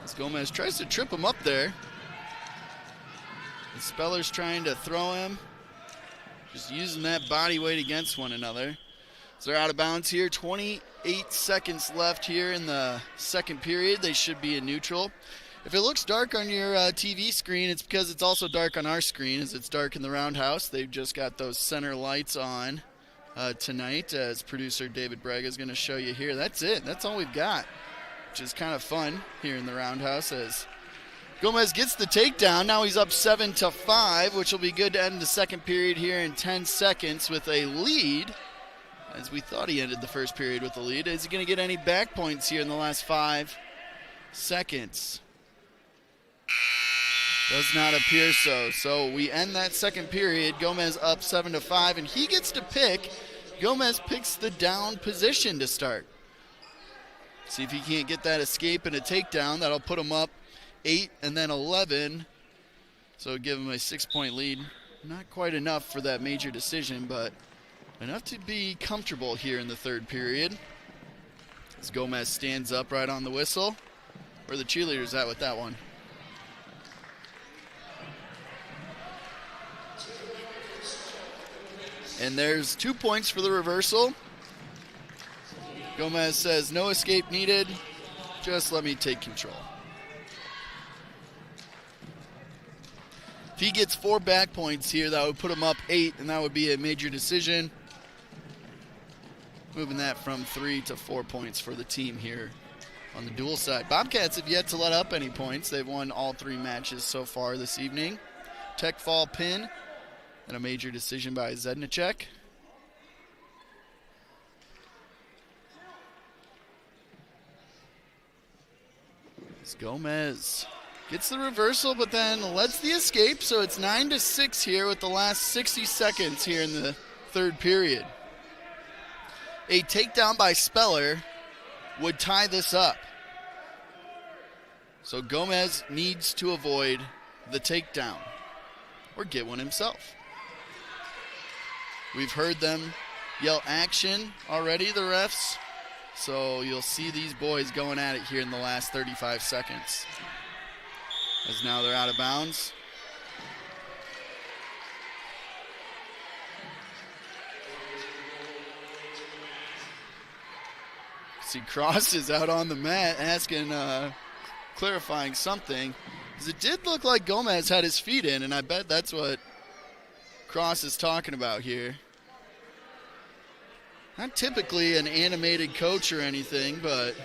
As Gomez tries to trip him up there. And Speller's trying to throw him. Just using that body weight against one another. So they're out of bounds here. 28 seconds left here in the second period. They should be in neutral. If it looks dark on your TV screen, it's because it's also dark on our screen as it's dark in the roundhouse. They've just got those center lights on tonight, as producer David Braga is going to show you here. That's it. That's all we've got, which is kind of fun here in the roundhouse as Gomez gets the takedown. Now he's up 7-5, which will be good to end the second period here in 10 seconds with a lead, as we thought he ended the first period with a lead. Is he going to get any back points here in the last 5 seconds? Does not appear so. So we end that second period. Gomez up 7-5, and he gets to pick. Gomez picks the down position to start. See if he can't get that escape and a takedown. That'll put him up 8 and then 11. So give him a 6-point lead. Not quite enough for that major decision, but enough to be comfortable here in the third period. As Gomez stands up right on the whistle. Where are the cheerleaders at with that one? And there's 2 points for the reversal. Gomez says no escape needed. Just let me take control. If he gets 4 back points here, that would put him up 8, and that would be a major decision. Moving that from 3 to 4 points for the team here on the dual side. Bobcats have yet to let up any points. They've won all 3 matches so far this evening. Tech fall pin. And a major decision by Zednicek. As Gomez gets the reversal, but then lets the escape. So it's 9-6 here with the last 60 seconds here in the third period. A takedown by Speller would tie this up. So Gomez needs to avoid the takedown or get one himself. We've heard them yell action already, the refs. So you'll see these boys going at it here in the last 35 seconds. As now they're out of bounds. See, Cross is out on the mat asking, clarifying something. Because it did look like Gomez had his feet in, and I bet that's what Cross is talking about here. Not typically an animated coach or anything, but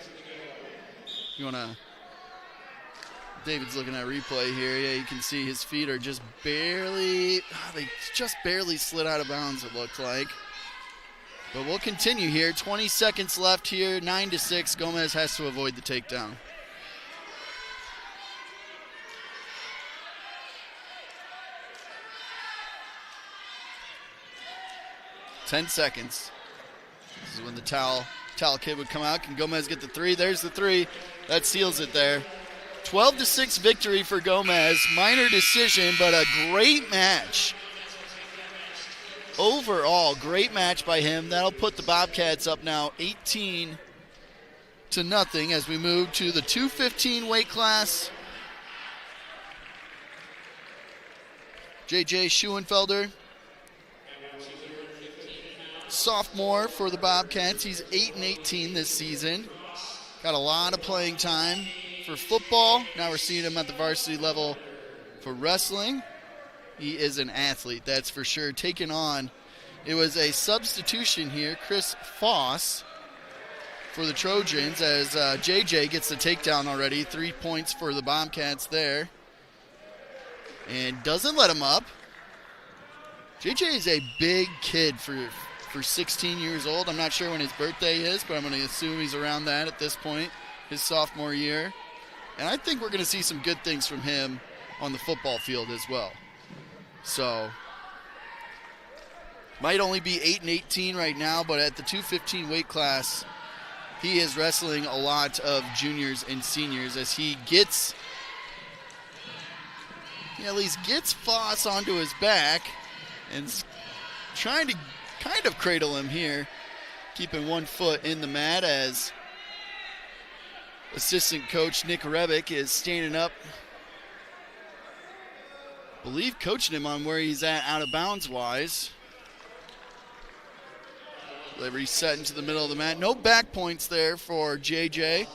you want to... David's looking at replay here. Yeah, you can see his feet are just barely... they just barely slid out of bounds, it looked like. But we'll continue here. 20 seconds left here, 9-6. Gomez has to avoid the takedown. Ten seconds. This is when the towel kid would come out. Can Gomez get the three? There's the three. That seals it there. 12-6 victory for Gomez. Minor decision, but a great match. Overall, great match by him. That'll put the Bobcats up now 18-0 as we move to the 215 weight class. J.J. Schuenfelder, sophomore for the Bobcats. He's 8-18 this season. Got a lot of playing time for football. Now we're seeing him at the varsity level for wrestling. He is an athlete, that's for sure. Taking on, it was a substitution here, Chris Foss for the Trojans, as JJ gets the takedown already. 3 points for the Bobcats there. And doesn't let him up. JJ is a big kid for 16 years old. I'm not sure when his birthday is, but I'm going to assume he's around that at this point, his sophomore year. And I think we're going to see some good things from him on the football field as well. So, might only be 8-18 right now, but at the 215 weight class, he is wrestling a lot of juniors and seniors as he gets, at least gets Foss onto his back and trying to kind of cradle him here, keeping 1 foot in the mat as assistant coach Nick Rebick is standing up, I believe coaching him on where he's at out of bounds wise. They reset into the middle of the mat. No back points there for JJ.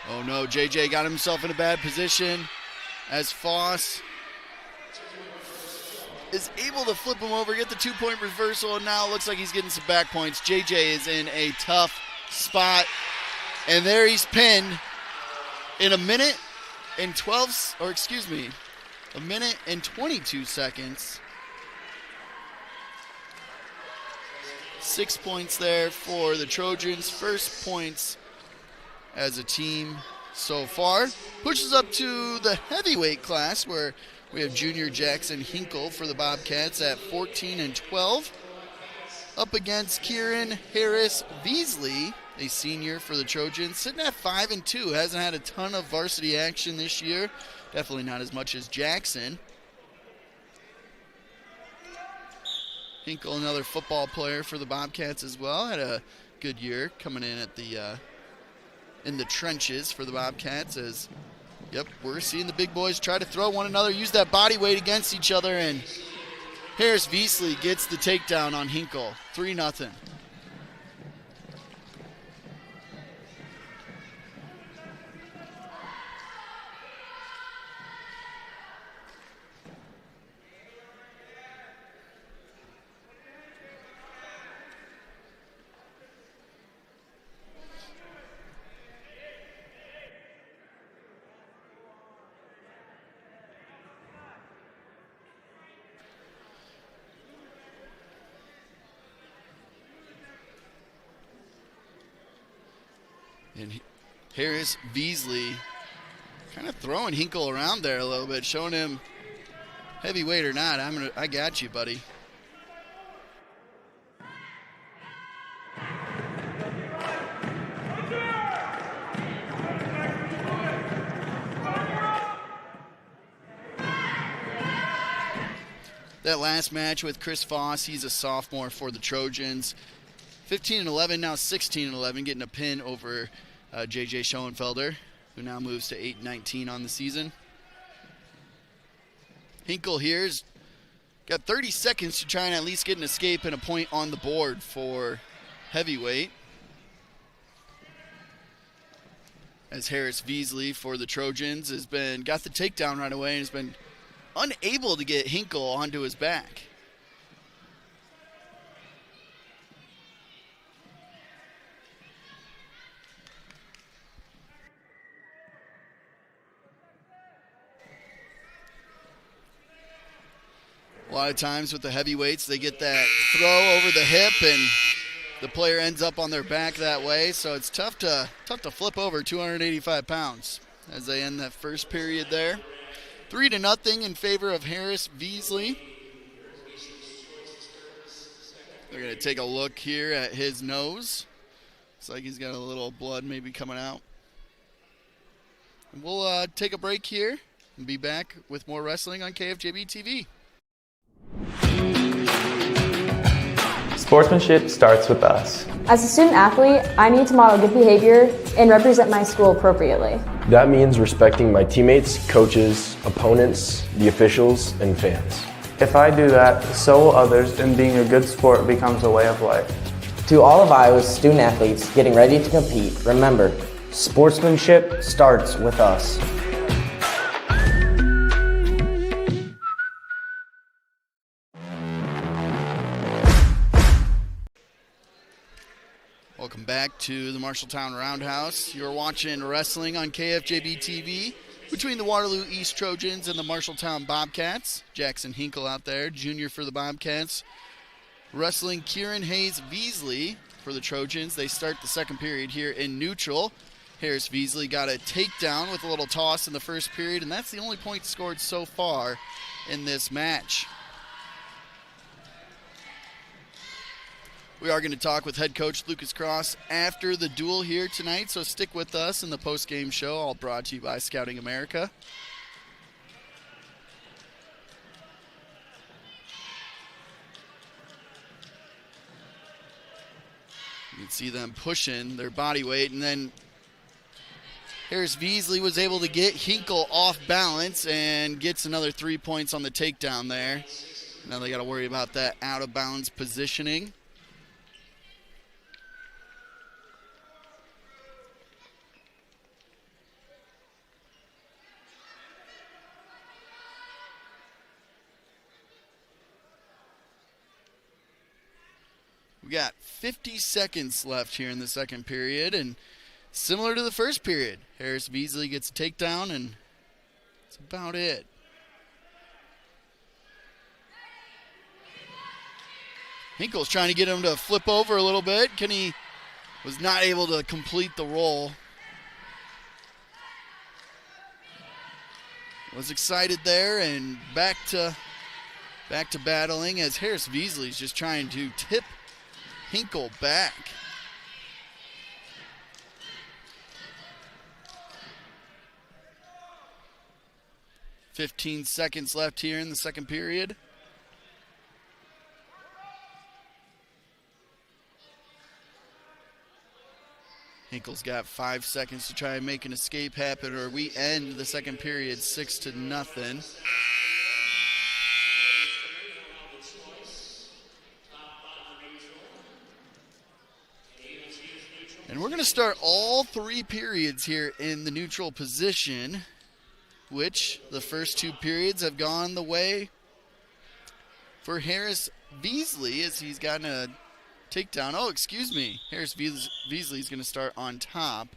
Oh no, JJ got himself in a bad position as Foss is able to flip him over, get the 2-point reversal, and now it looks like he's getting some back points. JJ is in a tough spot, and there he's pinned in a minute and 22 seconds. 6 points there for the Trojans. First points as a team so far. Pushes up to the heavyweight class where we have junior Jackson Hinkle for the Bobcats at 14-12. Up against Kieran Harris Beasley, a senior for the Trojans, sitting at 5-2. Hasn't had a ton of varsity action this year. Definitely not as much as Jackson. Hinkle, another football player for the Bobcats as well. Had a good year coming in at the in the trenches for the Bobcats as, yep, we're seeing the big boys try to throw one another, use that body weight against each other, and Harris Beasley gets the takedown on Hinkle. 3-0. And Harris Beasley kind of throwing Hinkle around there a little bit, showing him heavyweight or not, I got you, buddy. that last match with Chris Voss. He's a sophomore for the Trojans. 15-11, now 16-11, getting a pin over J.J. Schoenfelder, who now moves to 8-19 on the season. Hinkle here's got 30 seconds to try and at least get an escape and a point on the board for heavyweight. As Harris Veasley for the Trojans has got the takedown right away and has been unable to get Hinkle onto his back. A lot of times with the heavyweights, they get that throw over the hip and the player ends up on their back that way, so it's tough to flip over 285 pounds as they end that first period there. 3-0 in favor of Harris Veasley. They're going to take a look here at his nose. Looks like he's got a little blood maybe coming out. And we'll take a break here and be back with more wrestling on KFJB-TV. Sportsmanship starts with us. As a student athlete, I need to model good behavior and represent my school appropriately. That means respecting my teammates, coaches, opponents, the officials, and fans. If I do that, so will others, and being a good sport becomes a way of life. To all of Iowa's student athletes getting ready to compete, remember, sportsmanship starts with us. Welcome back to the Marshalltown Roundhouse. You're watching wrestling on KFJB-TV between the Waterloo East Trojans and the Marshalltown Bobcats. Jackson Hinkle out there, junior for the Bobcats. Wrestling Kieran Hayes Veasley for the Trojans. They start the second period here in neutral. Harris Veasley got a takedown with a little toss in the first period, and that's the only point scored so far in this match. We are going to talk with head coach Lucas Cross after the duel here tonight, so stick with us in the post-game show, all brought to you by Scouting America. You can see them pushing their body weight, and then Harris Veasley was able to get Hinkle off balance and gets another 3 points on the takedown there. Now they got to worry about that out-of-bounds positioning. We got 50 seconds left here in the second period, and similar to the first period, Harris Veasley gets a takedown, and that's about it. Hinkle's trying to get him to flip over a little bit. Kenny was not able to complete the roll. Was excited there, and back to battling as Harris Veasley's just trying to tip Hinkle back. "15 seconds left here in the second period. Hinkle's got 5 seconds to try and make an escape happen, or we end the second period 6-0. And we're going to start all 3 periods here in the neutral position, which the first 2 periods have gone the way for Harris Veasley as he's gotten a takedown. Oh, excuse me. Harris Veasley is going to start on top.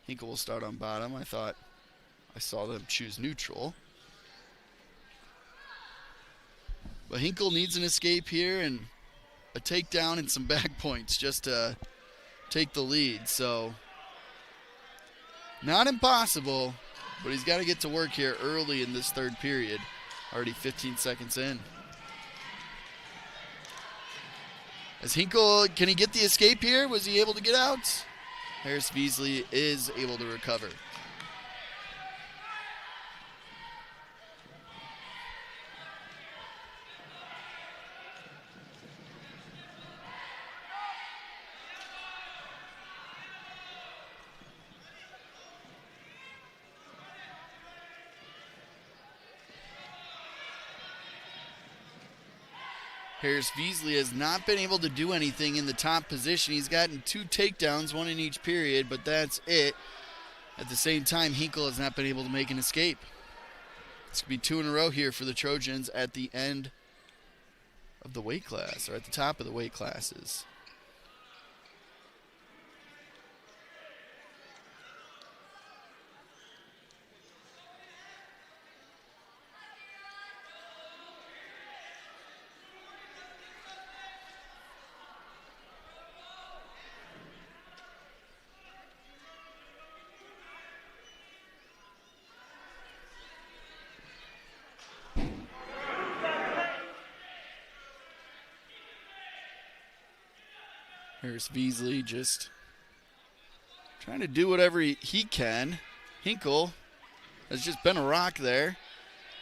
Hinkle will start on bottom. I thought I saw them choose neutral. But Hinkle needs an escape here and a takedown and some back points just to take the lead. So not impossible, but he's got to get to work here early in this third period. Already 15 seconds in. As Hinkle, can he get the escape here? Was he able to get out? Harris Veasley is able to recover. Harris Beasley has not been able to do anything in the top position. He's gotten 2 takedowns, 1 in each period, but that's it. At the same time, Hinkle has not been able to make an escape. It's going to be 2 in a row here for the Trojans at the end of the weight class, or at the top of the weight classes. Harris Beasley just trying to do whatever he can. Hinkle has just been a rock there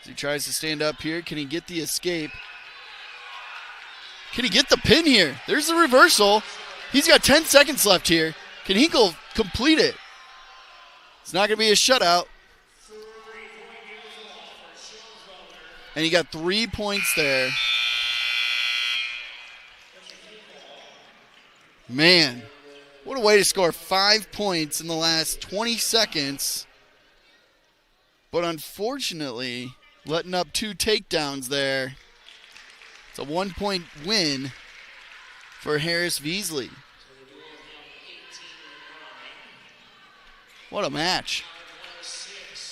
as he tries to stand up here. Can he get the escape? Can he get the pin here? There's the reversal. He's got 10 seconds left here. Can Hinkle complete it? It's not going to be a shutout. And he got 3 points there. Man, what a way to score 5 points in the last 20 seconds. But unfortunately, letting up 2 takedowns there. It's a 1-point win for Harris Beasley. What a match.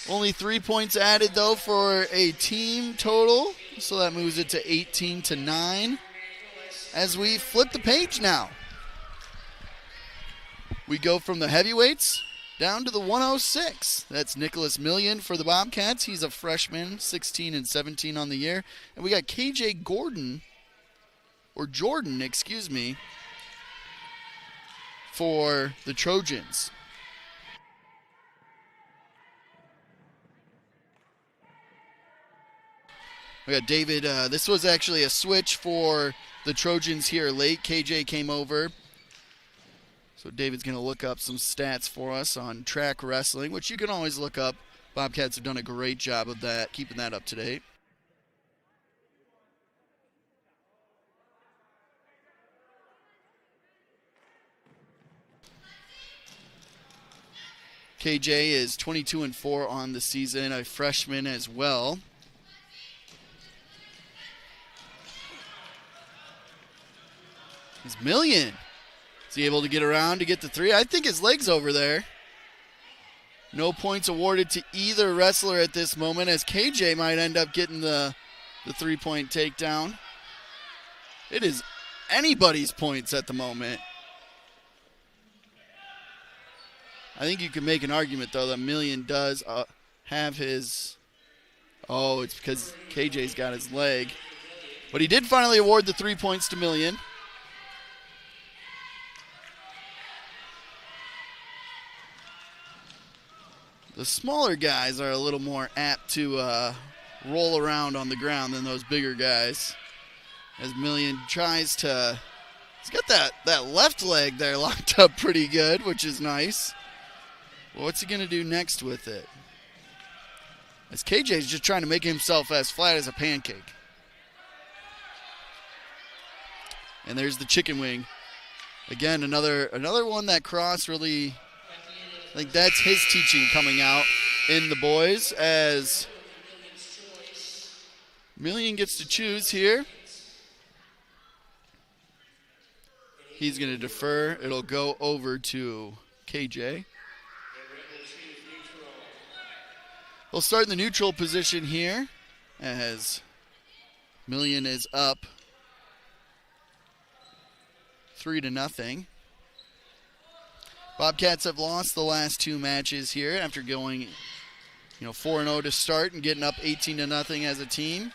Only 3 points added, though, for a team total. So that moves it to 18-9 as we flip the page now. We go from the heavyweights down to the 106. That's Nicholas Million for the Bobcats. He's a freshman, 16 and 17 on the year. And we got KJ Jordan, for the Trojans. We got David. This was actually a switch for the Trojans here late. KJ came over. So David's going to look up some stats for us on track wrestling, which you can always look up. Bobcats have done a great job of that, keeping that up to date. KJ is 22-4 on the season, a freshman as well. He's Million. Is he able to get around to get the 3? I think his leg's over there. No points awarded to either wrestler at this moment, as KJ might end up getting the 3-point takedown. It is anybody's points at the moment. I think you can make an argument, though, that Million does have his... Oh, it's because KJ's got his leg. But he did finally award the 3 points to Million. The smaller guys are a little more apt to roll around on the ground than those bigger guys. As Million tries to... He's got that left leg there locked up pretty good, which is nice. Well, what's he going to do next with it? As KJ's just trying to make himself as flat as a pancake. And there's the chicken wing. Again, another one that Cross really... I think that's his teaching coming out in the boys, as Million gets to choose here. He's going to defer. It'll go over to KJ. We'll start in the neutral position here as Million is up 3-0. Bobcats have lost the last 2 matches here after going, 4-0 to start and getting up 18-0 as a team.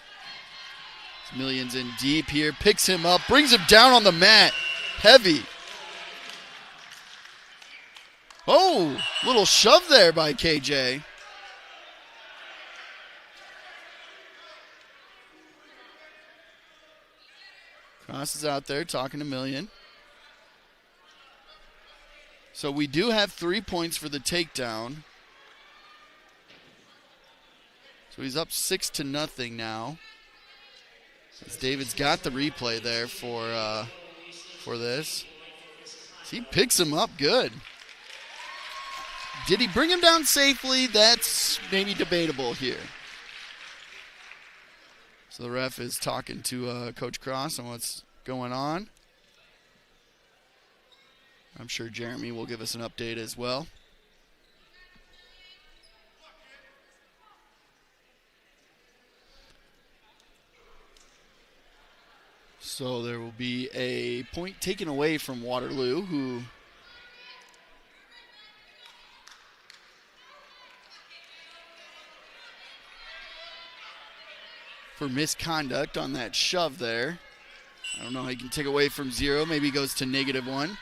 Million's in deep here, picks him up, brings him down on the mat. Heavy. Oh, little shove there by KJ. Cross is out there talking to Million. So we do have 3 points for the takedown. So he's up 6-0 now. As David's got the replay there for this. He picks him up good. Did he bring him down safely? That's maybe debatable here. So the ref is talking to Coach Cross on what's going on. I'm sure Jeremy will give us an update as well. So there will be a point taken away from Waterloo, who for misconduct on that shove there. I don't know how you can take away from 0. Maybe he goes to -1.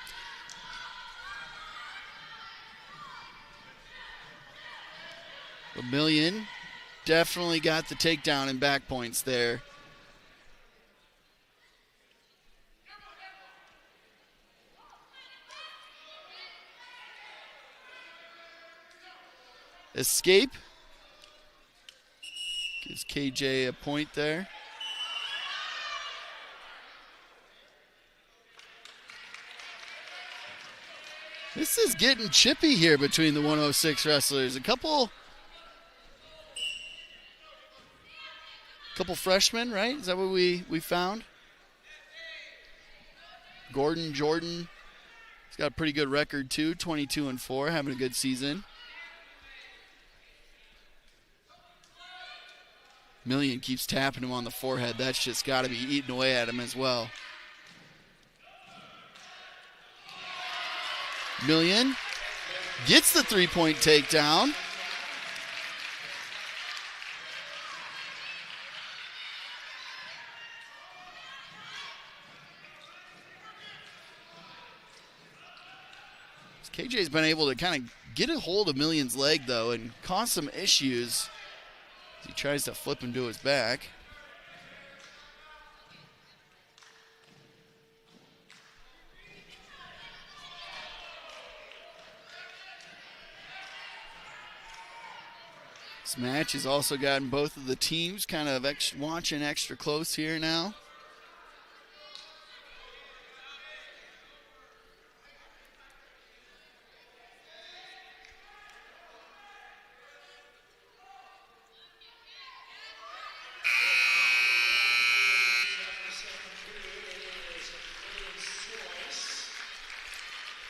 Million definitely got the takedown and back points there. Escape. Gives KJ a point there. This is getting chippy here between the 106 wrestlers. A couple freshmen, right? Is that what we found? Jordan. He's got a pretty good record too, 22-4, having a good season. Million keeps tapping him on the forehead. That's just got to be eating away at him as well. Million gets the 3-point takedown. KJ's been able to kind of get a hold of Million's leg, though, and cause some issues. He tries to flip him to his back. This match has also gotten both of the teams kind of watching extra close here now.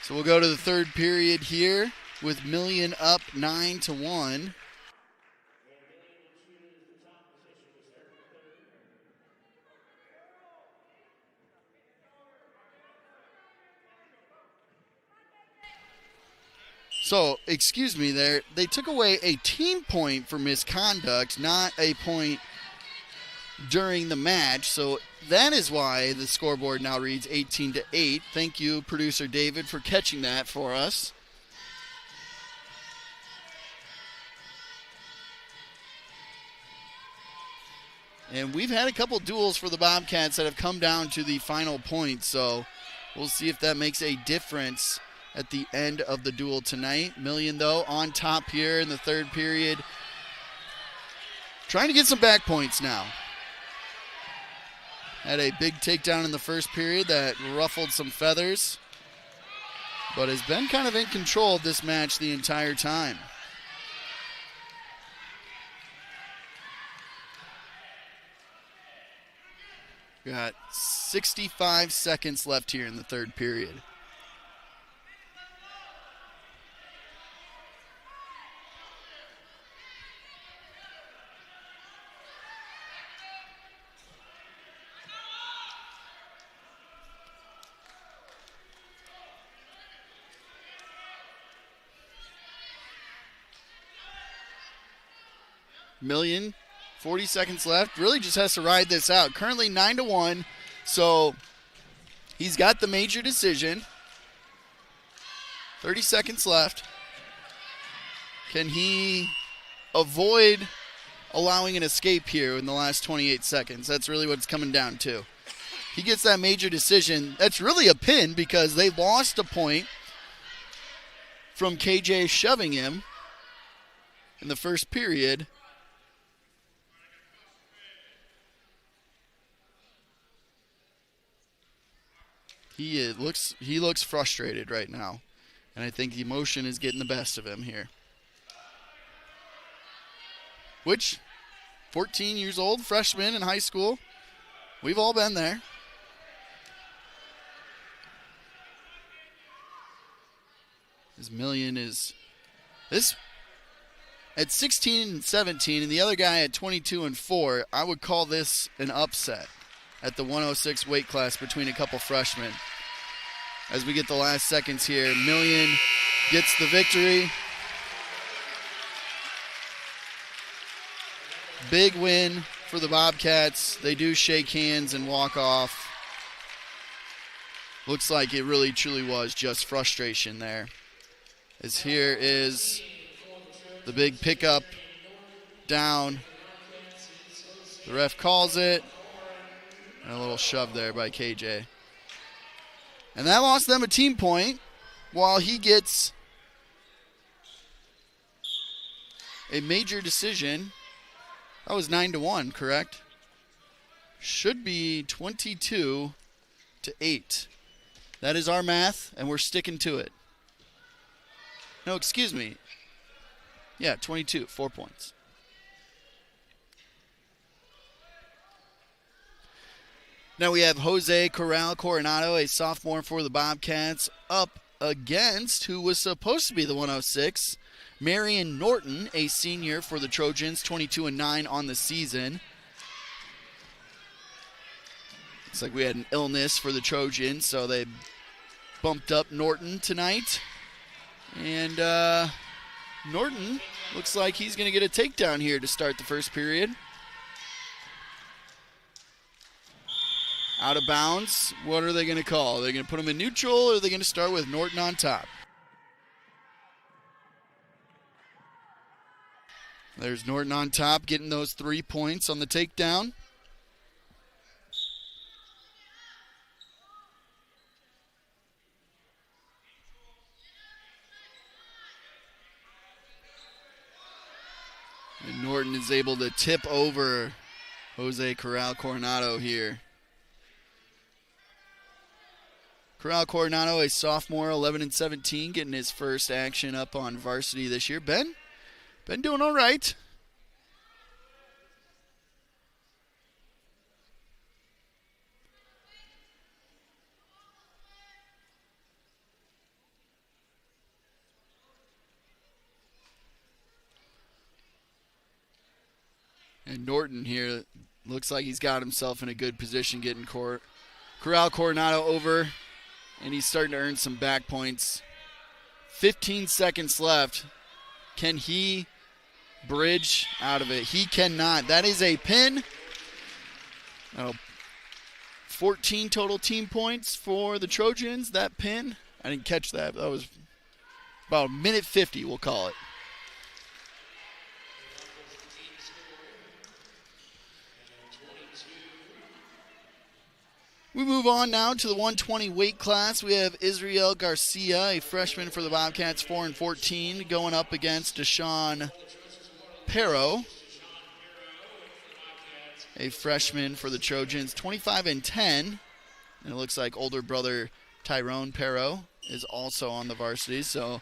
So we'll go to the third period here with Million up 9-1. So, excuse me there, they took away a team point for misconduct, not a point during the match. So that is why the scoreboard now reads 18-8. Thank you, producer David, for catching that for us. And we've had a couple duels for the Bobcats that have come down to the final point, so we'll see if that makes a difference at the end of the duel tonight. Million, though, on top here in the third period. Trying to get some back points now. Had a big takedown in the first period that ruffled some feathers, but has been kind of in control of this match the entire time. We got 65 seconds left here in the third period. Million, 40 seconds left. Really just has to ride this out. Currently 9-1, so he's got the major decision. 30 seconds left. Can he avoid allowing an escape here in the last 28 seconds? That's really what it's coming down to. He gets that major decision. That's really a pin because they lost a point from KJ shoving him in the first period. He looks frustrated right now, and I think the emotion is getting the best of him here. Which, 14 years old, freshman in high school, we've all been there. His million is this at 16 and 17, and the other guy at 22 and 4. I would call this an upset at the 106 weight class between a couple freshmen. As we get the last seconds here, Million gets the victory. Big win for the Bobcats. They do shake hands and walk off. Looks like it really truly was just frustration there. As here is the big pickup down. The ref calls it. And a little shove there by KJ. And that lost them a team point while he gets a major decision. That was 9-1, correct? Should be 22-8. That is our math, and we're sticking to it. No, excuse me. Yeah, 22, 4 points. Now we have Jose Corral Coronado, a sophomore for the Bobcats, up against who was supposed to be the 106, Marion Norton, a senior for the Trojans, 22-9 on the season. Looks like we had an illness for the Trojans, so they bumped up Norton tonight. And Norton looks like he's going to get a takedown here to start the first period. Out of bounds. What are they going to call? Are they going to put him in neutral, or are they going to start with Norton on top? There's Norton on top, getting those 3 points on the takedown. And Norton is able to tip over Jose Corral Coronado here. Corral Coronado, a sophomore, 11-17, getting his first action up on varsity this year. Ben doing all right. And Norton here looks like he's got himself in a good position, getting Corral Coronado over, and he's starting to earn some back points. 15 seconds left. Can he bridge out of it? He cannot. That is a pin. 14 total team points for the Trojans. That pin, I didn't catch that. That was about a minute 50, we'll call it. We move on now to the 120 weight class. We have Israel Garcia, a freshman for the Bobcats, 4-14, going up against Deshaun Pero, a freshman for the Trojans, 25-10. And it looks like older brother Tyrone Pero is also on the varsity. So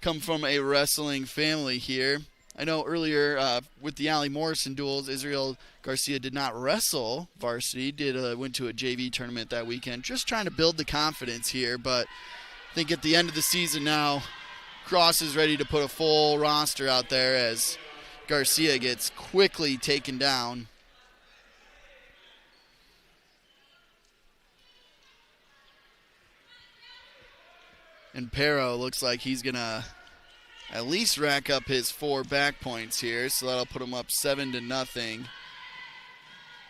come from a wrestling family here. I know earlier with the Allie Morrison duels, Israel Garcia did not wrestle varsity, went to a JV tournament that weekend, just trying to build the confidence here. But I think at the end of the season now, Cross is ready to put a full roster out there as Garcia gets quickly taken down. And Pero looks like he's going to at least rack up his 4 back points here, so that'll put him up 7-0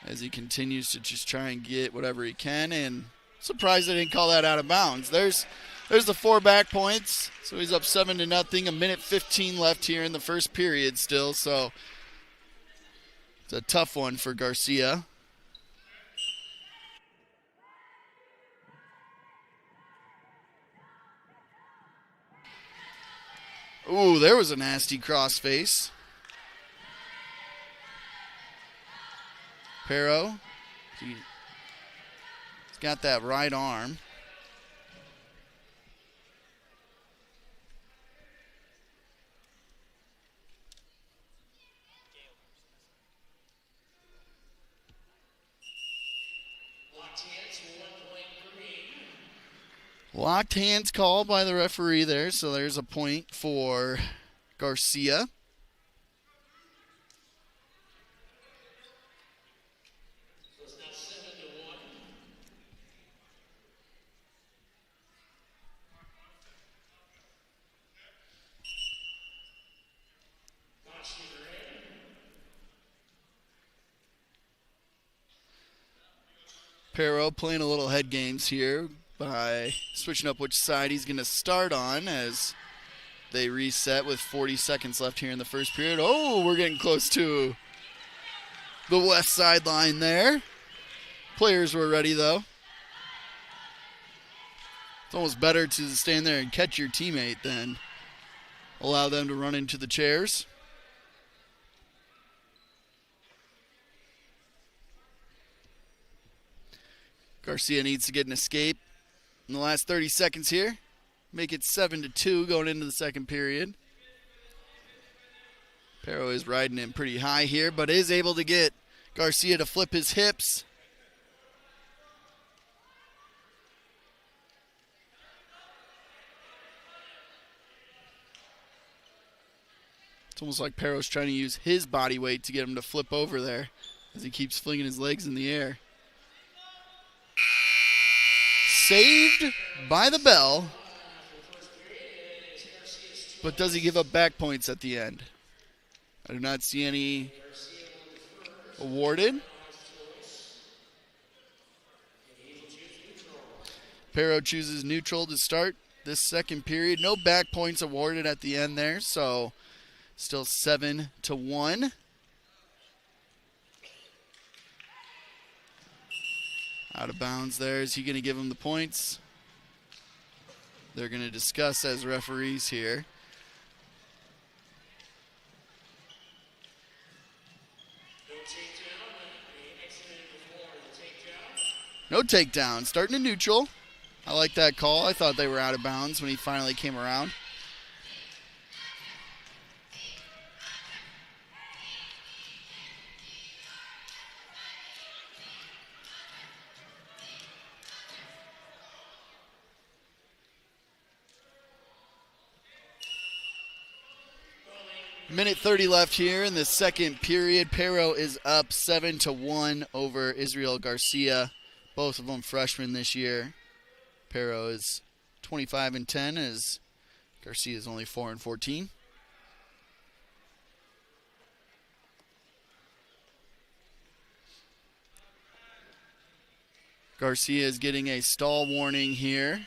as he continues to just try and get whatever he can. And surprised they didn't call that out of bounds. There's the 4 back points, so he's up 7-0. A minute 15 left here in the first period still, so it's a tough one for Garcia. Ooh, there was a nasty crossface. Pero, he's got that right arm. Locked hands called by the referee there, so there's a point for Garcia. Pero playing a little head games here by switching up which side he's going to start on as they reset with 40 seconds left here in the first period. Oh, we're getting close to the west sideline there. Players were ready, though. It's almost better to stand there and catch your teammate than allow them to run into the chairs. Garcia needs to get an escape in the last 30 seconds here. Make it 7-2 going into the second period. Pero is riding him pretty high here, but is able to get Garcia to flip his hips. It's almost like Pero's trying to use his body weight to get him to flip over there as he keeps flinging his legs in the air. Saved by the bell. But does he give up back points at the end? I do not see any awarded. Pero chooses neutral to start this second period. No back points awarded at the end there, so still 7-1. Out of bounds there. Is he going to give him the points? They're going to discuss as referees here. No takedown. Starting to neutral. I like that call. I thought they were out of bounds when he finally came around. Minute 30 left here in the second period. Pero is up 7-1 over Israel Garcia. Both of them freshmen this year. Pero is 25-10 as Garcia is only 4-14. Garcia is getting a stall warning here.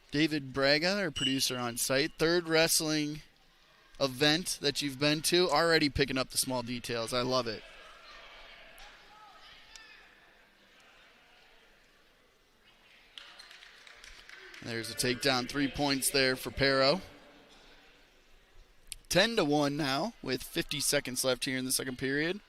David Braga, our producer on site. Third wrestling event that you've been to. Already picking up the small details. I love it. There's a takedown. 3 points there for Pero. 10-1 now with 50 seconds left here in the second period.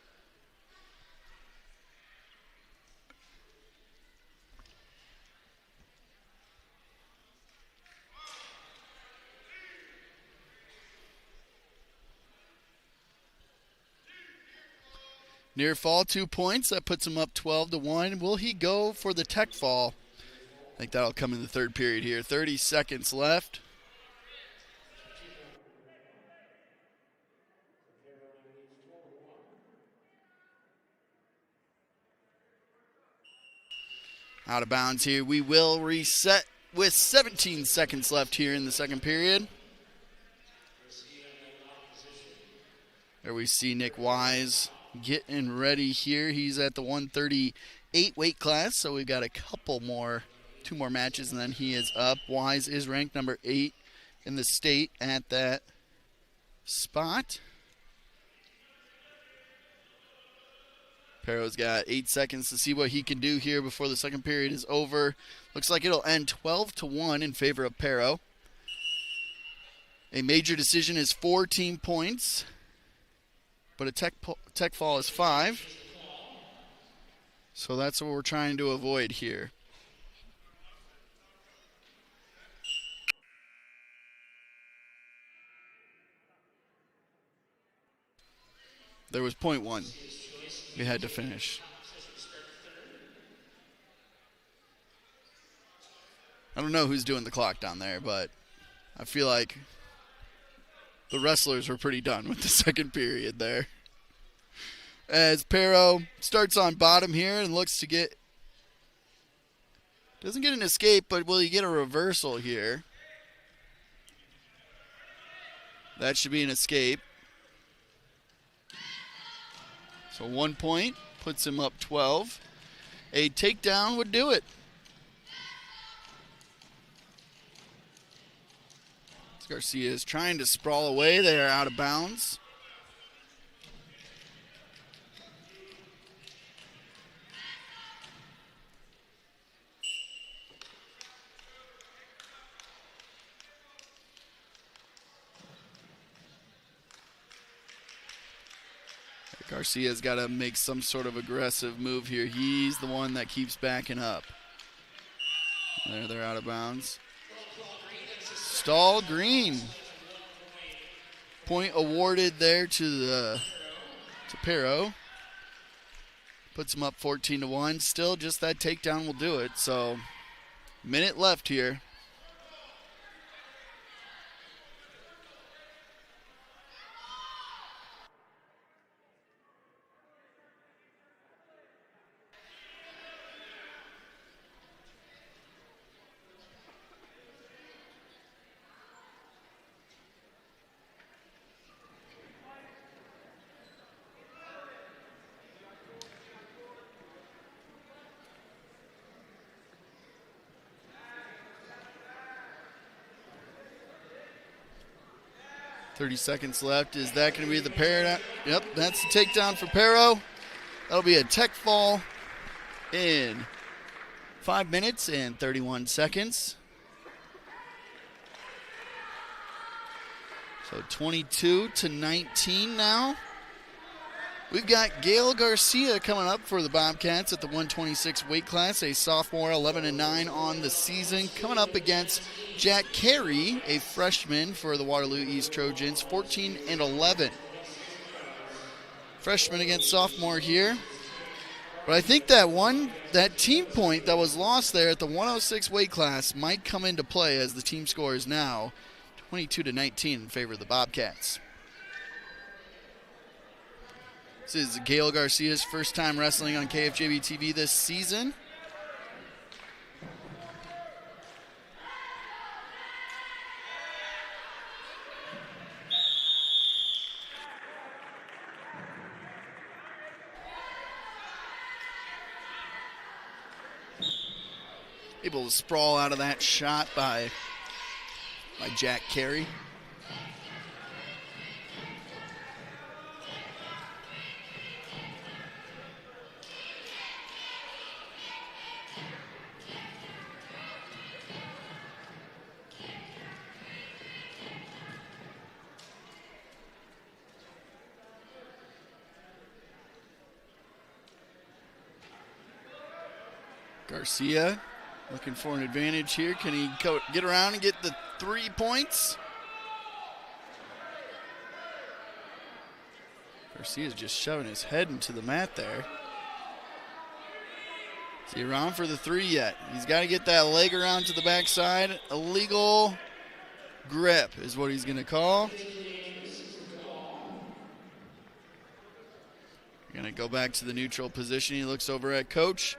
Near fall, 2 points. That puts him up 12-1. Will he go for the tech fall? I think that'll come in the third period here. 30 seconds left. Out of bounds here. We will reset with 17 seconds left here in the second period. There we see Nick Wise getting ready here. He's at the 138 weight class, so we've got two more matches, and then he is up. Wise is ranked number 8 in the state at that spot. Pero's got 8 seconds to see what he can do here before the second period is over. Looks like it'll end 12-1 in favor of Pero. A major decision is 4 team points, but a tech fall is 5. So that's what we're trying to avoid here. There was .1 we had to finish. I don't know who's doing the clock down there, but I feel like the wrestlers were pretty done with the second period there. As Pero starts on bottom here and looks to get, doesn't get an escape, but will he get a reversal here? That should be an escape. So 1 point puts him up 12. A takedown would do it. Garcia is trying to sprawl away. They are out of bounds. Garcia's got to make some sort of aggressive move here. He's the one that keeps backing up. There, they're out of bounds. Stall green. Point awarded there to Pero. Puts him up 14-1. Still, just that takedown will do it. So, minute left here. .30 seconds left. Is that going to be the paradigm? Yep, that's the takedown for Pero. That'll be a tech fall in 5 minutes and 31 seconds. So 22-19 now. We've got Gail Garcia coming up for the Bobcats at the 126 weight class, a sophomore, 11-9 on the season, coming up against Jack Carey, a freshman for the Waterloo East Trojans, 14-11. Freshman against sophomore here. But I think that team point that was lost there at the 106 weight class might come into play as the team score is now 22-19 in favor of the Bobcats. This is Gail Garcia's first time wrestling on KFJB-TV this season. Able to sprawl out of that shot by Jack Carey. Garcia looking for an advantage here. Can he get around and get the 3 points? Garcia's just shoving his head into the mat there. Is he around for the 3 yet? He's got to get that leg around to the backside. Illegal grip is what he's going to call. Going to go back to the neutral position. He looks over at coach.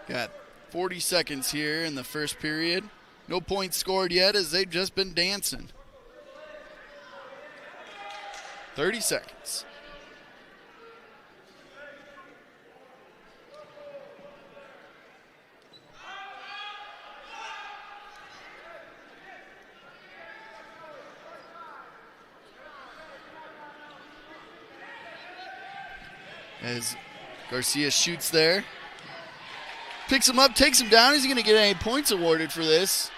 Got 40 seconds here in the first period. No points scored yet as they've just been dancing. 30 seconds. As Garcia shoots there. Picks him up, takes him down. Is he going to get any points awarded for this?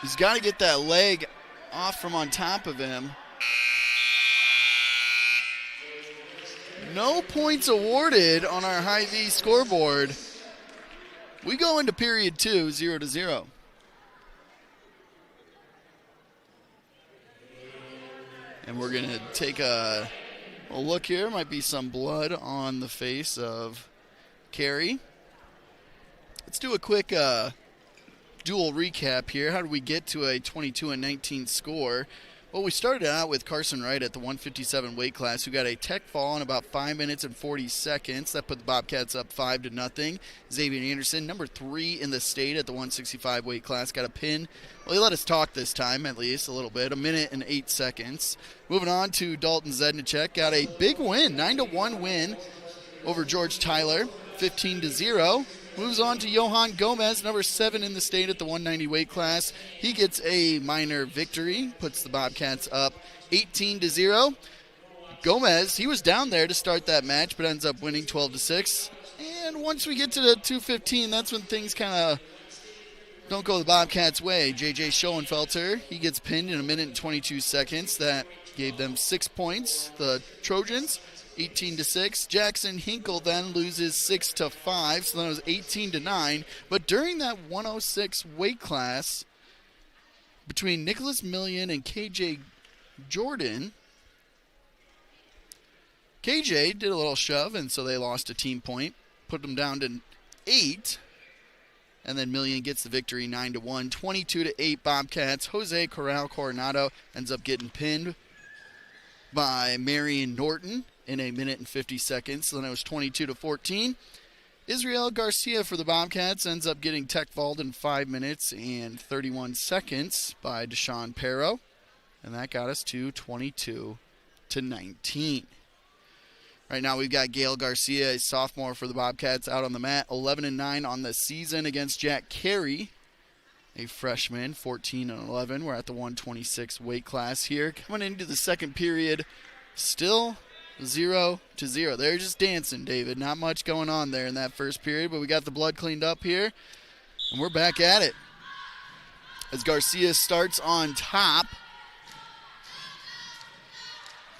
He's got to get that leg off from on top of him. No points awarded on our high V scoreboard. We go into period 2, 0-0. And we're going to take a look here. Might be some blood on the face of Carey. Let's do a quick dual recap here. How did we get to a 22-19 score? Well, we started out with Carson Wright at the 157 weight class, who got a tech fall in about 5 minutes and 40 seconds. That put the Bobcats up 5-0. Xavier Anderson, number 3 in the state at the 165 weight class, got a pin. Well, he let us talk this time, at least a little bit, 1 minute and 8 seconds. Moving on to Dalton Zednicek, got a big win, 9-1 win over George Tyler, 15-0. Moves on to Johan Gomez, number 7 in the state at the 190 weight class. He gets a minor victory, puts the Bobcats up 18-0. Gomez, he was down there to start that match, but ends up winning 12-6. And once we get to the 215, that's when things kind of don't go the Bobcats' way. J.J. Schoenfelter, he gets pinned in 1 minute and 22 seconds. That gave them 6 points. The Trojans, 18-6. Jackson Hinkle then loses 6-5, so that was 18-9. But during that 106 weight class, between Nicholas Million and KJ Jordan, KJ did a little shove, and so they lost a team point, put them down to 8. And then Million gets the victory 9-1, 22-8 Bobcats. Jose Corral Coronado ends up getting pinned by Marion Norton in 1 minute and 50 seconds. So then it was 22-14. Israel Garcia for the Bobcats ends up getting tech vaulted in 5 minutes and 31 seconds by Deshaun Perro. And that got us to 22-19. Right now we've got Gail Garcia, a sophomore for the Bobcats, out on the mat, 11-9 on the season against Jack Carey, a freshman, 14-11. We're at the 126 weight class here. Coming into the second period, still 0-0. They're just dancing, David. Not much going on there in that first period, but we got the blood cleaned up here, and we're back at it. As Garcia starts on top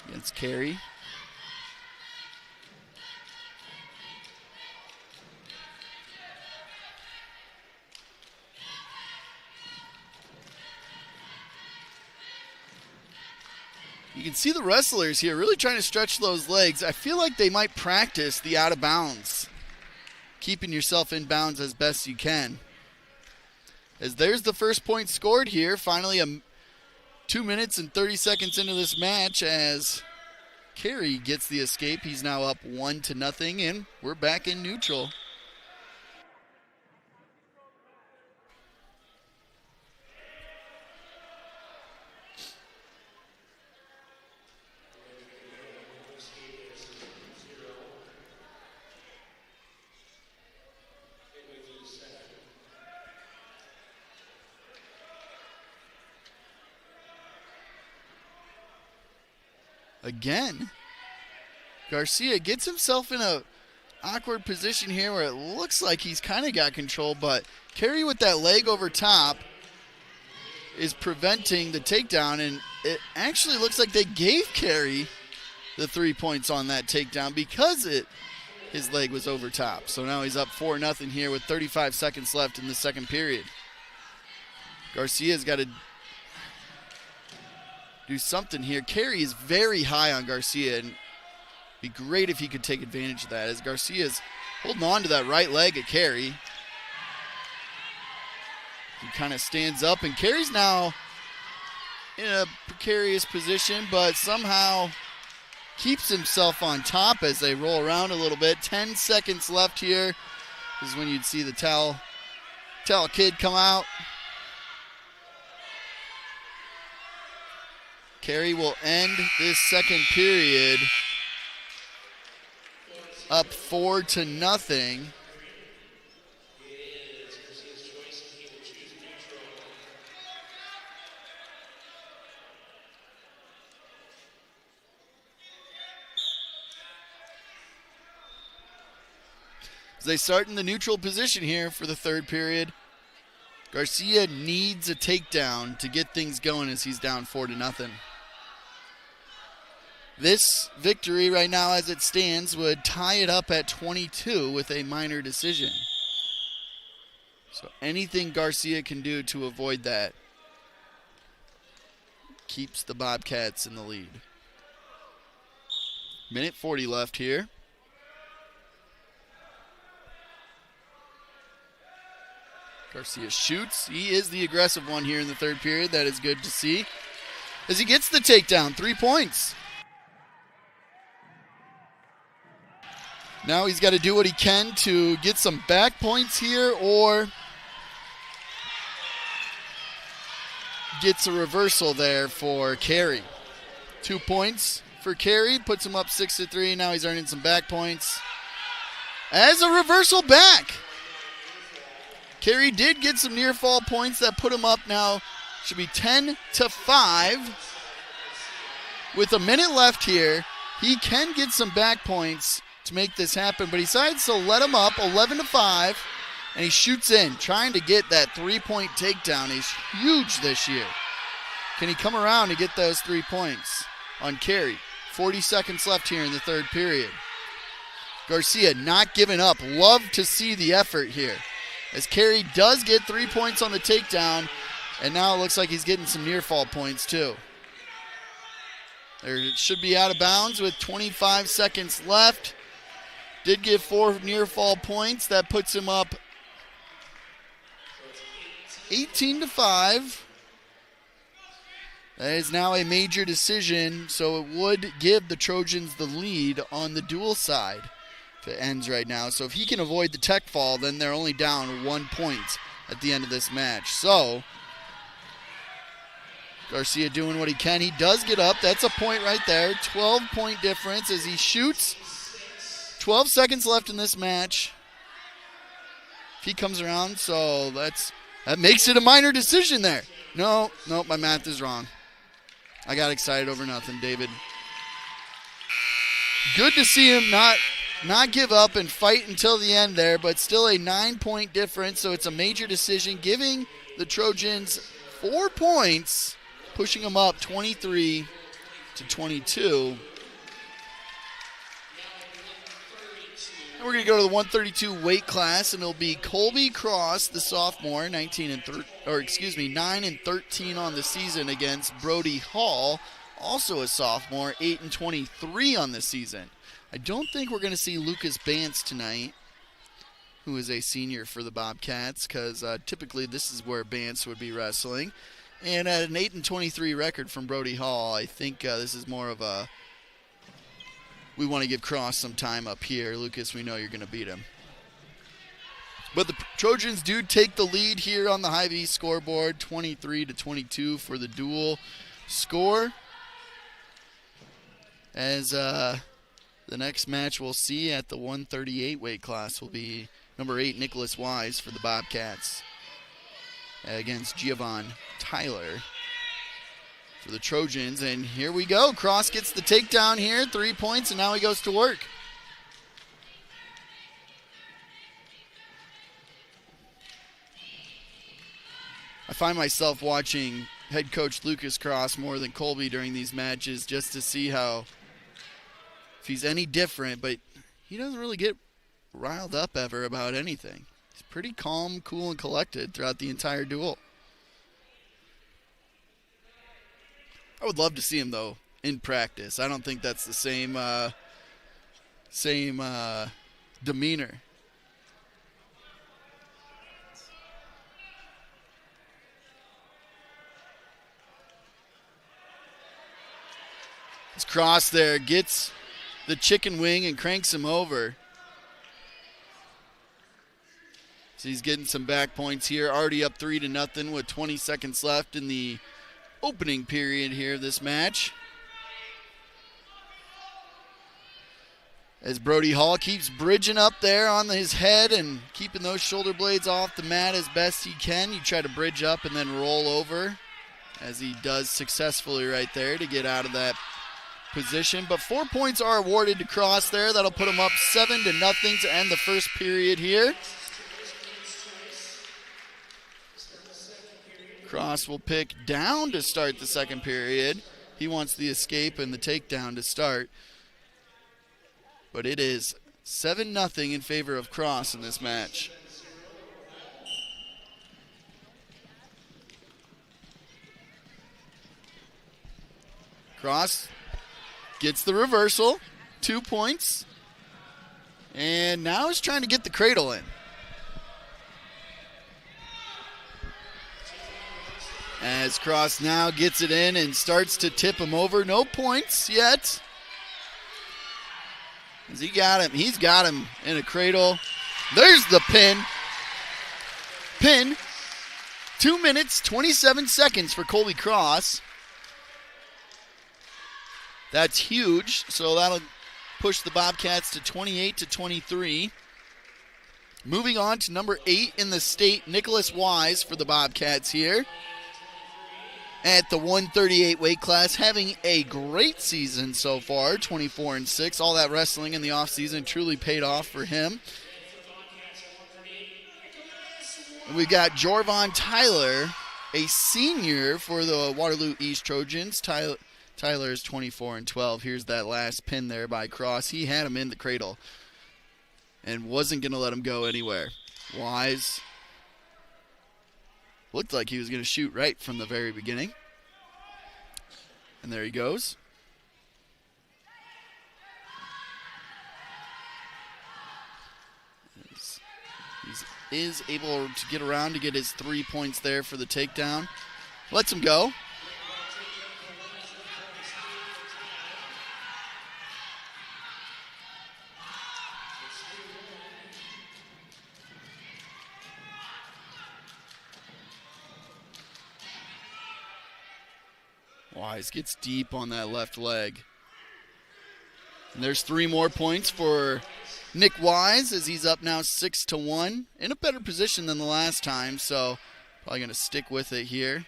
against Carey. You can see the wrestlers here really trying to stretch those legs. I feel like they might practice the out of bounds, keeping yourself in bounds as best you can. As there's the first point scored here, finally 2 minutes and 30 seconds into this match as Carey gets the escape. He's now up 1-0, and we're back in neutral. Again, Garcia gets himself in a awkward position here where it looks like he's kind of got control, but Carey with that leg over top is preventing the takedown, and it actually looks like they gave Carey the 3 points on that takedown because his leg was over top. So now he's up 4-0 here with 35 seconds left in the second period. Garcia's got to do something here. Carey is very high on Garcia, and it'd be great if he could take advantage of that, as Garcia's holding on to that right leg at Carey. He kind of stands up, and Carey's now in a precarious position, but somehow keeps himself on top as they roll around a little bit. 10 seconds left here. This is when you'd see the towel kid come out. Carey will end this second period up 4-0. As they start in the neutral position here for the third period, Garcia needs a takedown to get things going as he's down 4-0. This victory right now as it stands would tie it up at 22 with a minor decision. So anything Garcia can do to avoid that keeps the Bobcats in the lead. Minute 40 left here. Garcia shoots. He is the aggressive one here in the third period. That is good to see. As he gets the takedown, 3 points. Now he's got to do what he can to get some back points here, or gets a reversal there for Carey. 2 points for Carey, puts him up 6-3. Now he's earning some back points. As a reversal back. Carey did get some near fall points that put him up now. Should be 10-5. With a minute left here, he can get some back points to make this happen, but he decides to let him up 11-5, and he shoots in, trying to get that 3-point takedown. He's huge this year. Can he come around and get those 3 points on Carey? 40 seconds left here in the third period. Garcia not giving up. Love to see the effort here, as Carey does get 3 points on the takedown, and now it looks like he's getting some near fall points too. There should be out of bounds with 25 seconds left. Did get 4 near fall points. That puts him up 18-5. That is now a major decision, so it would give the Trojans the lead on the dual side if it ends right now. So if he can avoid the tech fall, then they're only down 1 point at the end of this match. So Garcia doing what he can. He does get up. That's a point right there. 12-point difference as he shoots. 12 seconds left in this match. If he comes around, so that makes it a minor decision there. No, my math is wrong. I got excited over nothing, David. Good to see him not give up and fight until the end there, but still a 9-point difference, so it's a major decision, giving the Trojans 4 points, pushing them up 23-22. We're going to go to the 132 weight class, and it'll be Colby Cross, the sophomore, 9 and 13 on the season, against Brody Hall, also a sophomore, 8 and 23 on the season. I don't think we're going to see Lucas Bantz tonight, who is a senior for the Bobcats, because typically this is where Bantz would be wrestling. And at an 8 and 23 record from Brody Hall, I think this is more of a, we want to give Cross some time up here. Lucas, we know you're going to beat him. But the Trojans do take the lead here on the Hy-Vee scoreboard, 23-22 for the dual score. As the next match we'll see at the 138 weight class will be number 8, Nicholas Wise for the Bobcats against Giovon Tyler for the Trojans. And here we go. Cross gets the takedown here, 3 points, and now he goes to work. I find myself watching head coach Lucas Cross more than Colby during these matches just to see how, if he's any different, but he doesn't really get riled up ever about anything. He's pretty calm, cool, and collected throughout the entire duel. I would love to see him, though, in practice. I don't think that's the same demeanor. This Cross there gets the chicken wing and cranks him over. So he's getting some back points here. Already up 3-0 with 20 seconds left in the opening period here of this match. As Brody Hall keeps bridging up there on his head and keeping those shoulder blades off the mat as best he can. You try to bridge up and then roll over, as he does successfully right there to get out of that position. But 4 points are awarded to Cross there. That'll put him up 7-0 to end the first period here. Cross will pick down to start the second period. He wants the escape and the takedown to start. But it is 7-0 in favor of Cross in this match. Cross gets the reversal. 2 points. And now is trying to get the cradle in. As Cross now gets it in and starts to tip him over. No points yet. As he got him. He's got him in a cradle. There's the pin. Pin. 2 minutes, 27 seconds for Colby Cross. That's huge. So that'll push the Bobcats to 28-23. Moving on to number 8 in the state, Nicholas Wise for the Bobcats here. At the 138 weight class, having a great season so far, 24-6. All that wrestling in the offseason truly paid off for him. We got Jorvon Tyler, a senior for the Waterloo East Trojans. Tyler is 24-12. Here's that last pin there by Cross. He had him in the cradle and wasn't going to let him go anywhere. Wise looked like he was going to shoot right from the very beginning. And there he goes. He is able to get around to get his 3 points there for the takedown. Lets him go. Wise gets deep on that left leg. And there's 3 more points for Nick Wise as he's up now 6-1. In a better position than the last time, so probably going to stick with it here.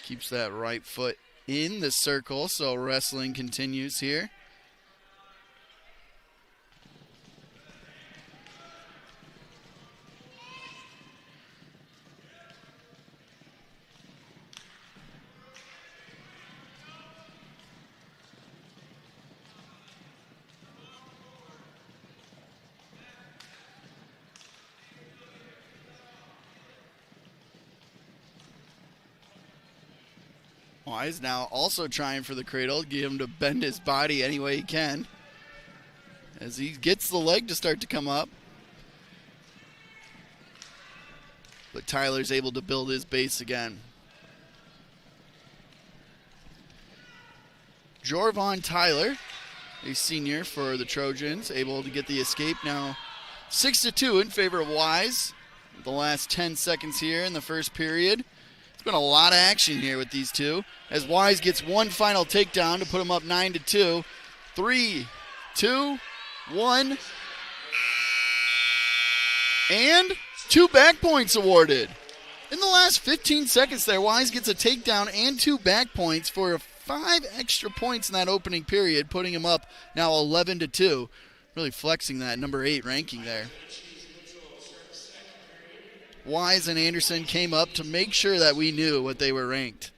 Keeps that right foot in the circle, so wrestling continues here. Wise now also trying for the cradle, get him to bend his body any way he can. As he gets the leg to start to come up. But Tyler's able to build his base again. Jorvon Tyler, a senior for the Trojans, able to get the escape now 6-2 in favor of Wise. The last 10 seconds here in the first period. It's been a lot of action here with these two. As Wise gets one final takedown to put him up 9-2. 3, 2, 1. And 2 back points awarded. In the last 15 seconds there, Wise gets a takedown and 2 back points for 5 extra points in that opening period, putting him up now 11-2. Really flexing that number 8 ranking there. Wise and Anderson came up to make sure that we knew what they were ranked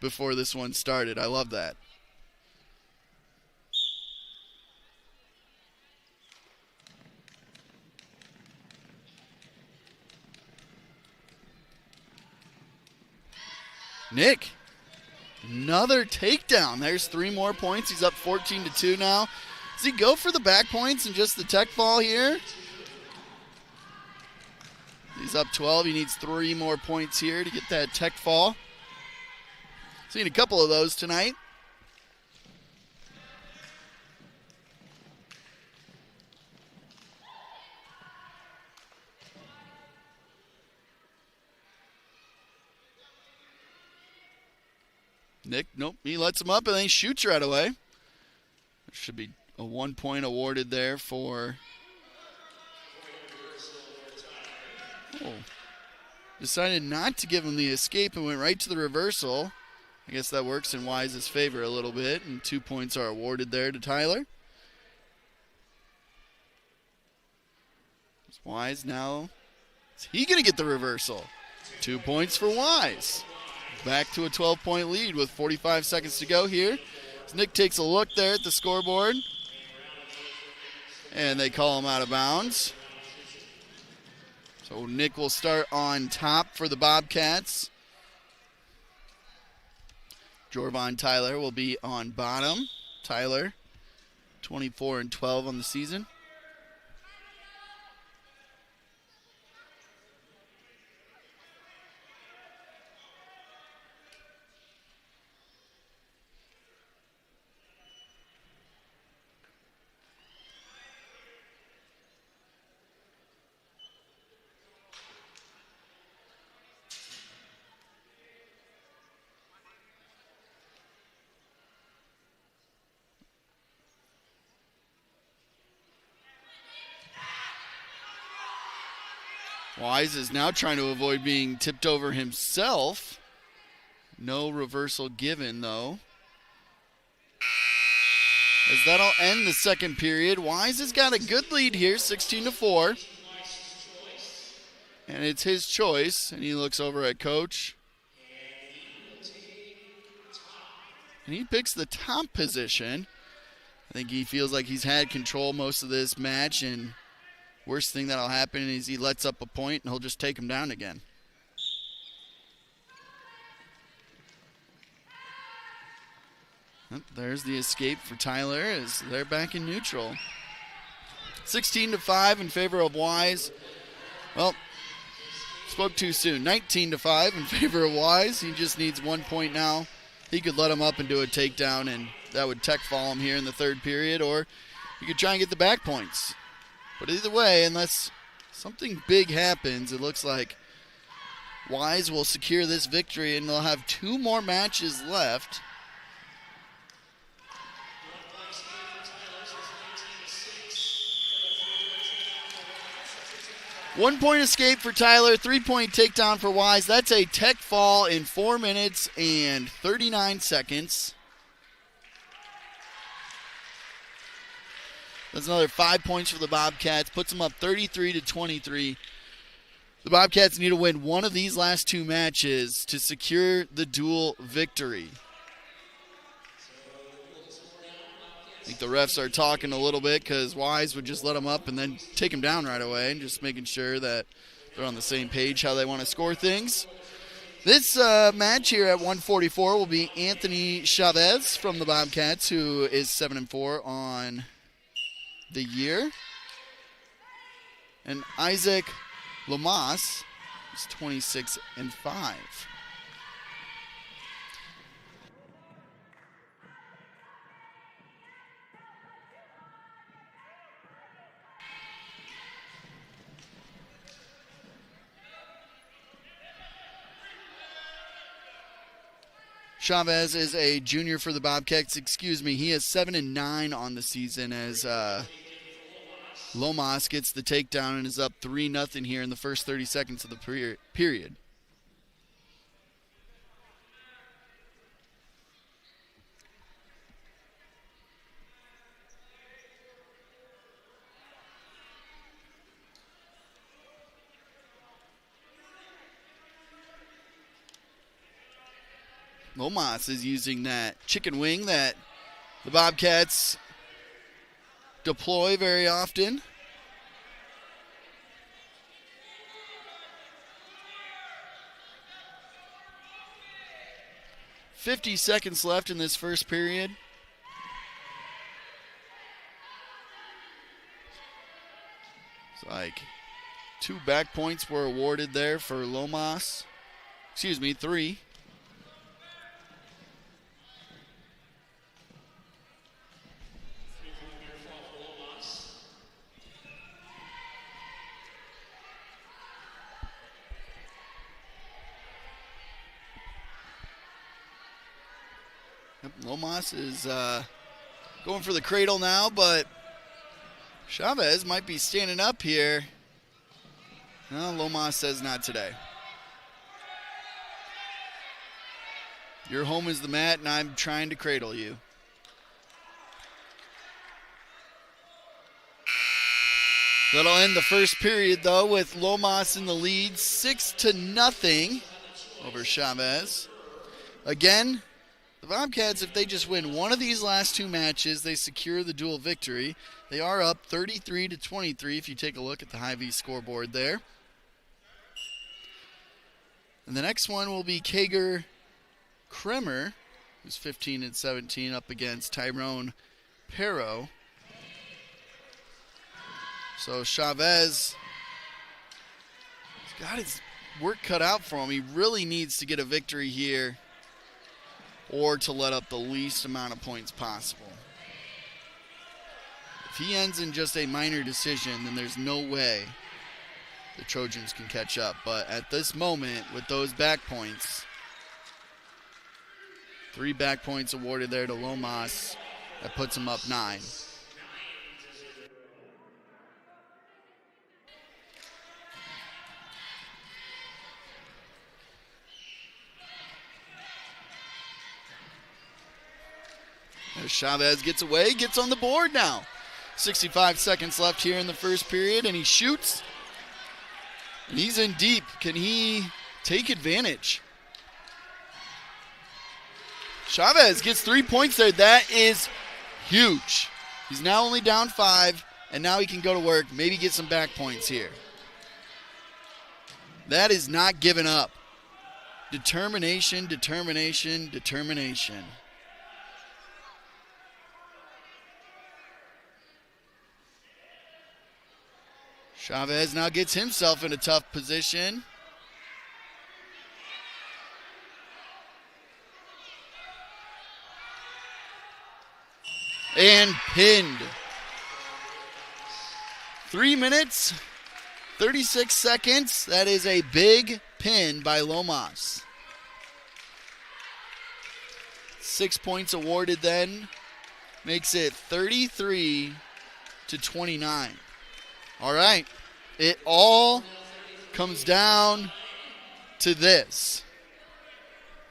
before this one started. I love that. Nick, another takedown. There's 3 more points. He's up 14-2 now. Does he go for the back points and just the tech fall here? He's up 12. He needs 3 more points here to get that tech fall. Seen a couple of those tonight. Nick, nope, he lets him up and then he shoots right away. There should be a 1 point awarded there for... Oh. Decided not to give him the escape and went right to the reversal. I guess that works in Wise's favor a little bit, and 2 points are awarded there to Tyler. Wise now, is he going to get the reversal? 2 points for Wise. Back to a 12-point lead with 45 seconds to go here. As Nick takes a look there at the scoreboard. And they call him out of bounds. So Nick will start on top for the Bobcats. Jorvon Tyler will be on bottom. Tyler, 24-12 on the season. Wise is now trying to avoid being tipped over himself. No reversal given, though. As that'll end the second period. Wise has got a good lead here, 16-4. And it's his choice. And he looks over at Coach. And he picks the top position. I think he feels like he's had control most of this match, and worst thing that'll happen is he lets up a point and he'll just take him down again. There's the escape for Tyler as they're back in neutral. 16-5 in favor of Wise. Well, spoke too soon. 19-5 in favor of Wise. He just needs 1 point now. He could let him up and do a takedown, and that would tech fall him here in the third period, or you could try and get the back points. But either way, unless something big happens, it looks like Wise will secure this victory, and they'll have 2 more matches left. One-point escape for Tyler, 3-point takedown for Wise. That's a tech fall in 4 minutes and 39 seconds. That's another 5 points for the Bobcats. Puts them up 33-23. The Bobcats need to win one of these last 2 matches to secure the dual victory. I think the refs are talking a little bit because Wise would just let them up and then take him down right away, and just making sure that they're on the same page how they want to score things. This match here at 144 will be Anthony Chavez from the Bobcats, who is 7-4 on the year, and Isaac Lamas is 26-5. Chavez is a junior for the Bobcats. He is 7-9 on the season as Lomas gets the takedown and is up 3-0 here in the first 30 seconds of the period. Lomas is using that chicken wing that the Bobcats deploy very often. $50 seconds left in this first period. It's like 2 back points were awarded there for Lomas. 3. Lomas is going for the cradle now, but Chavez might be standing up here. No, Lomas says not today. Your home is the mat, and I'm trying to cradle you. That'll end the first period, though, with Lomas in the lead, 6-0 over Chavez. Again, the Bobcats, if they just win one of these last 2 matches, they secure the dual victory. They are up 33-23 if you take a look at the Hy-Vee scoreboard there. And the next one will be Kager Kremer, who's 15 and 17, up against Tyrone Pero. So Chavez has got his work cut out for him. He really needs to get a victory here or to let up the least amount of points possible. If he ends in just a minor decision, then there's no way the Trojans can catch up. But at this moment, with those back points, 3 back points awarded there to Lomas, that puts him up 9. As Chavez gets away, gets on the board now. 65 seconds left here in the first period, and he shoots. And he's in deep. Can he take advantage? Chavez gets 3 points there. That is huge. He's now only down 5, and now he can go to work, maybe get some back points here. That is not giving up. Determination, determination, determination. Chavez now gets himself in a tough position. And pinned. 3 minutes, 36 seconds. That is a big pin by Lomas. 6 points awarded then. Makes it 33-29. All right. It all comes down to this.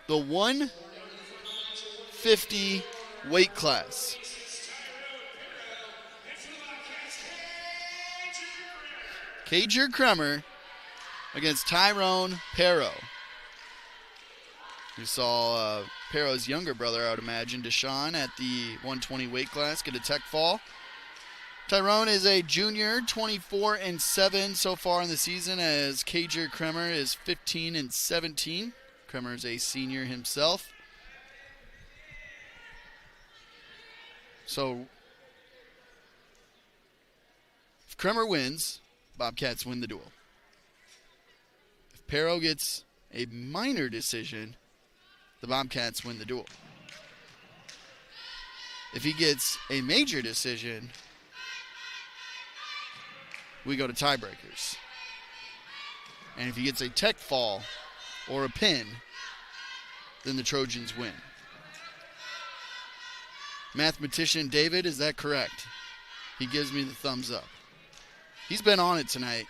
The 150 weight class. Cager Kremer against Tyrone Pero. We saw Pero's younger brother, I would imagine, Deshaun, at the 120 weight class get a tech fall. Tyrone is a junior, 24 and 7 so far in the season, as Cager Kremer is 15 and 17. Kremer is a senior himself. So if Kremer wins, Bobcats win the duel. If Pero gets a minor decision, the Bobcats win the duel. If he gets a major decision, we go to tiebreakers. And if he gets a tech fall or a pin, then the Trojans win. Mathematician David, is that correct? He gives me the thumbs up. He's been on it tonight.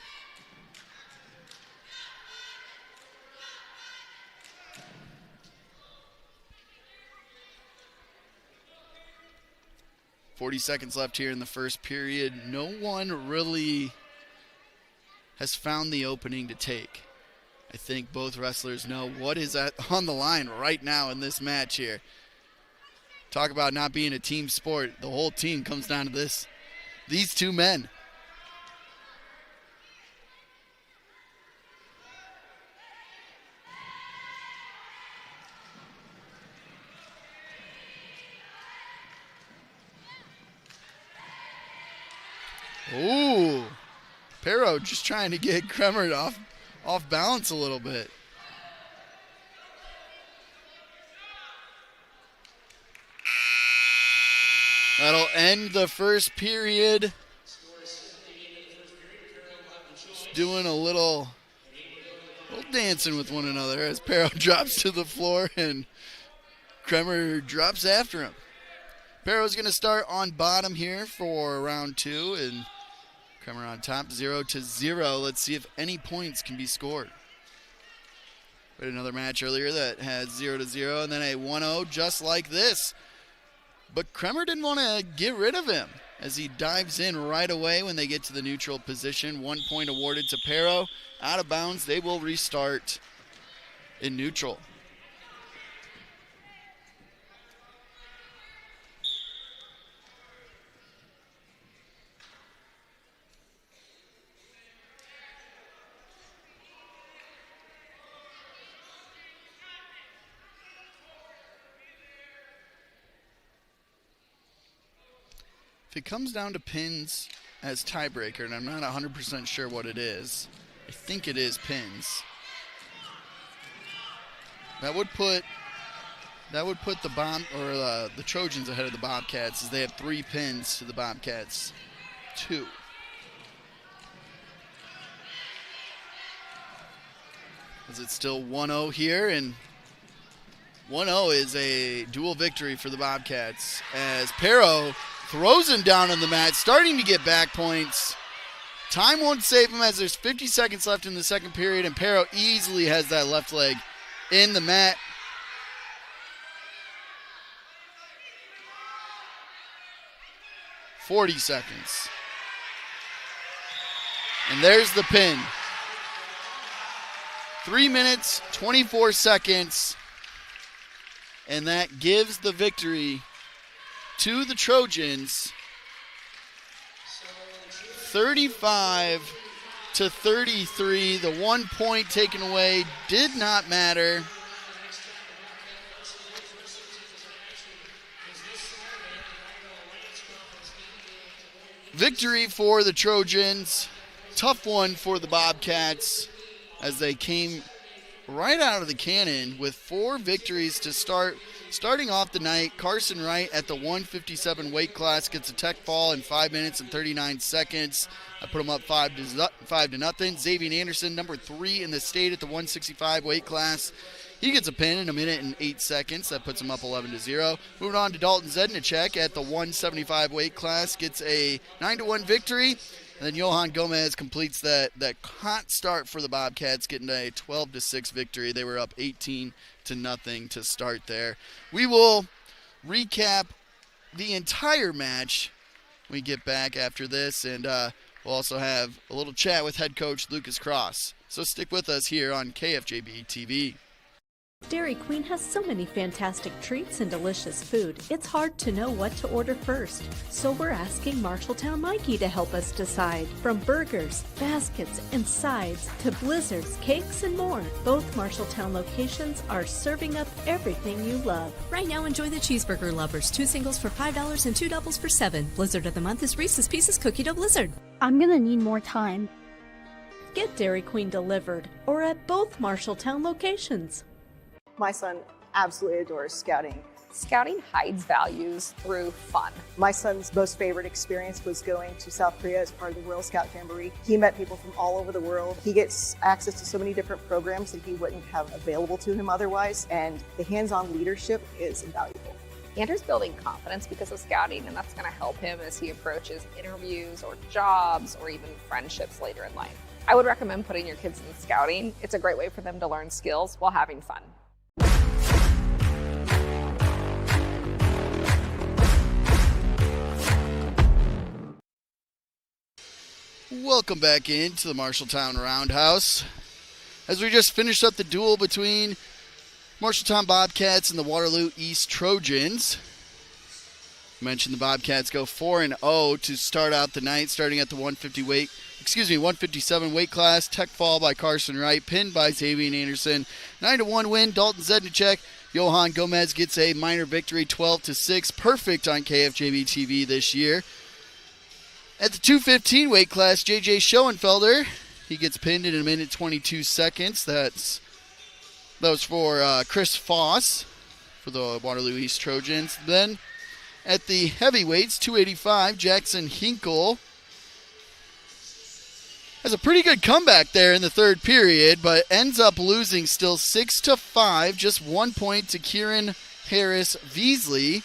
.40 seconds left here in the first period. No one really has found the opening to take. I think both wrestlers know what is on the line right now in this match here. Talk about not being a team sport. The whole team comes down to these two men. Ooh, Pero just trying to get Kremer off balance a little bit. That'll end the first period. Just doing a little dancing with one another as Pero drops to the floor and Kremer drops after him. Pero's going to start on bottom here for round 2, and Kremer on top, 0-0. Let's see if any points can be scored. We had another match earlier that had 0-0 and then a 1-0 just like this. But Kremer didn't want to get rid of him as he dives in right away when they get to the neutral position. 1 point awarded to Pero. Out of bounds, they will restart in neutral. it comes down to pins as tiebreaker, and I'm not 100% sure what it is, I think it is pins. That would put the Trojans ahead of the Bobcats, as they have 3 pins to the Bobcats 2. As it's still 1-0 here, and 1-0 is a dual victory for the Bobcats, as Pero throws him down on the mat, starting to get back points. Time won't save him, as there's 50 seconds left in the second period, and Pero easily has that left leg in the mat. "40 seconds. And there's the pin. 3 minutes, 24 seconds. And that gives the victory to the Trojans. 35-33. The 1 point taken away did not matter. Victory for the Trojans. Tough one for the Bobcats, as they came right out of the cannon with 4 victories to starting off the night. Carson Wright at the 157 weight class gets a tech fall in 5 minutes and 39 seconds. I put him up 5-0. Xavier Anderson, number 3 in the state at the 165 weight class. He gets a pin in 1 minute and 8 seconds. That puts him up 11-0. Moving on to Dalton Zednicek at the 175 weight class. Gets a 9-1 victory. And then Johan Gomez completes that hot start for the Bobcats, getting a 12-6 victory. They were up 18-0 to start there. We will recap the entire match when we get back after this, and we'll also have a little chat with head coach Lucas Cross. So stick with us here on KFJB-TV. Dairy Queen has so many fantastic treats and delicious food, it's hard to know what to order first. So we're asking Marshalltown Mikey to help us decide. From burgers, baskets, and sides to blizzards, cakes, and more, both Marshalltown locations are serving up everything you love. Right now, enjoy the Cheeseburger Lovers. 2 singles for $5 and 2 doubles for $7. Blizzard of the month is Reese's Pieces Cookie Dough Blizzard. I'm gonna need more time. Get Dairy Queen delivered or at both Marshalltown locations. My son absolutely adores scouting. Scouting hides values through fun. My son's most favorite experience was going to South Korea as part of the World Scout Jamboree. He met people from all over the world. He gets access to so many different programs that he wouldn't have available to him otherwise, and the hands-on leadership is invaluable. Andrew's building confidence because of scouting, and that's going to help him as he approaches interviews or jobs or even friendships later in life. I would recommend putting your kids in scouting. It's a great way for them to learn skills while having fun. Welcome back into the Marshalltown Roundhouse. As we just finished up the duel between Marshalltown Bobcats and the Waterloo East Trojans. I mentioned the Bobcats go 4-0 to start out the night, starting at the 157 weight class. Tech fall by Carson Wright, pinned by Xavier Anderson. 9-1 win, Dalton Zednicek. Johan Gomez gets a minor victory, 12-6. Perfect on KFJB-TV this year. At the 215 weight class, J.J. Schoenfelder, he gets pinned in 1 minute 22 seconds. That was for Chris Foss for the Waterloo East Trojans. Then at the heavyweights, 285, Jackson Hinkle has a pretty good comeback there in the third period, but ends up losing still 6-5, just 1 point to Kieran Harris Veasley.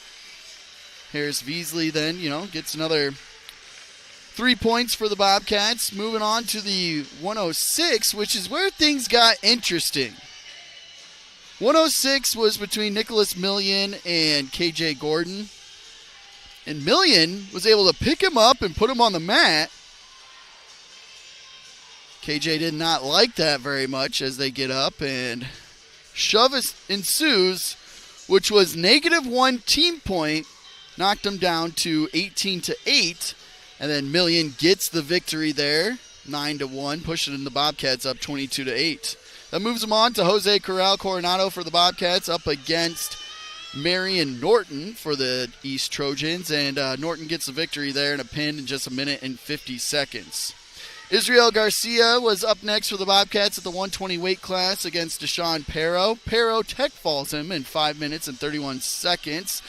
Harris Veasley then, gets another 3 points for the Bobcats. Moving on to the 106, which is where things got interesting. 106 was between Nicholas Million and KJ Gordon. And Million was able to pick him up and put him on the mat. KJ did not like that very much as they get up, and shove ensues, which was -1 team point, knocked them down to 18-8. And then Million gets the victory there, 9-1, pushing the Bobcats up 22-8. That moves them on to Jose Corral Coronado for the Bobcats, up against Marion Norton for the East Trojans, and Norton gets the victory there in a pin in just a minute and 50 seconds. Israel Garcia was up next for the Bobcats at the 120 weight class against Deshaun Perro. Perro tech falls him in 5 minutes and 31 seconds.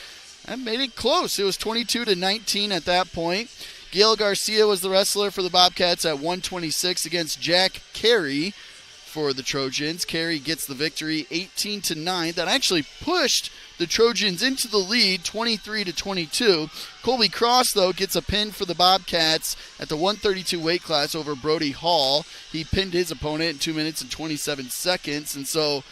That made it close. It was 22-19 at that point. Gail Garcia was the wrestler for the Bobcats at 126 against Jack Carey for the Trojans. Carey gets the victory 18-9. That actually pushed the Trojans into the lead 23-22. Colby Cross, though, gets a pin for the Bobcats at the 132 weight class over Brody Hall. He pinned his opponent in 2 minutes and 27 seconds, and so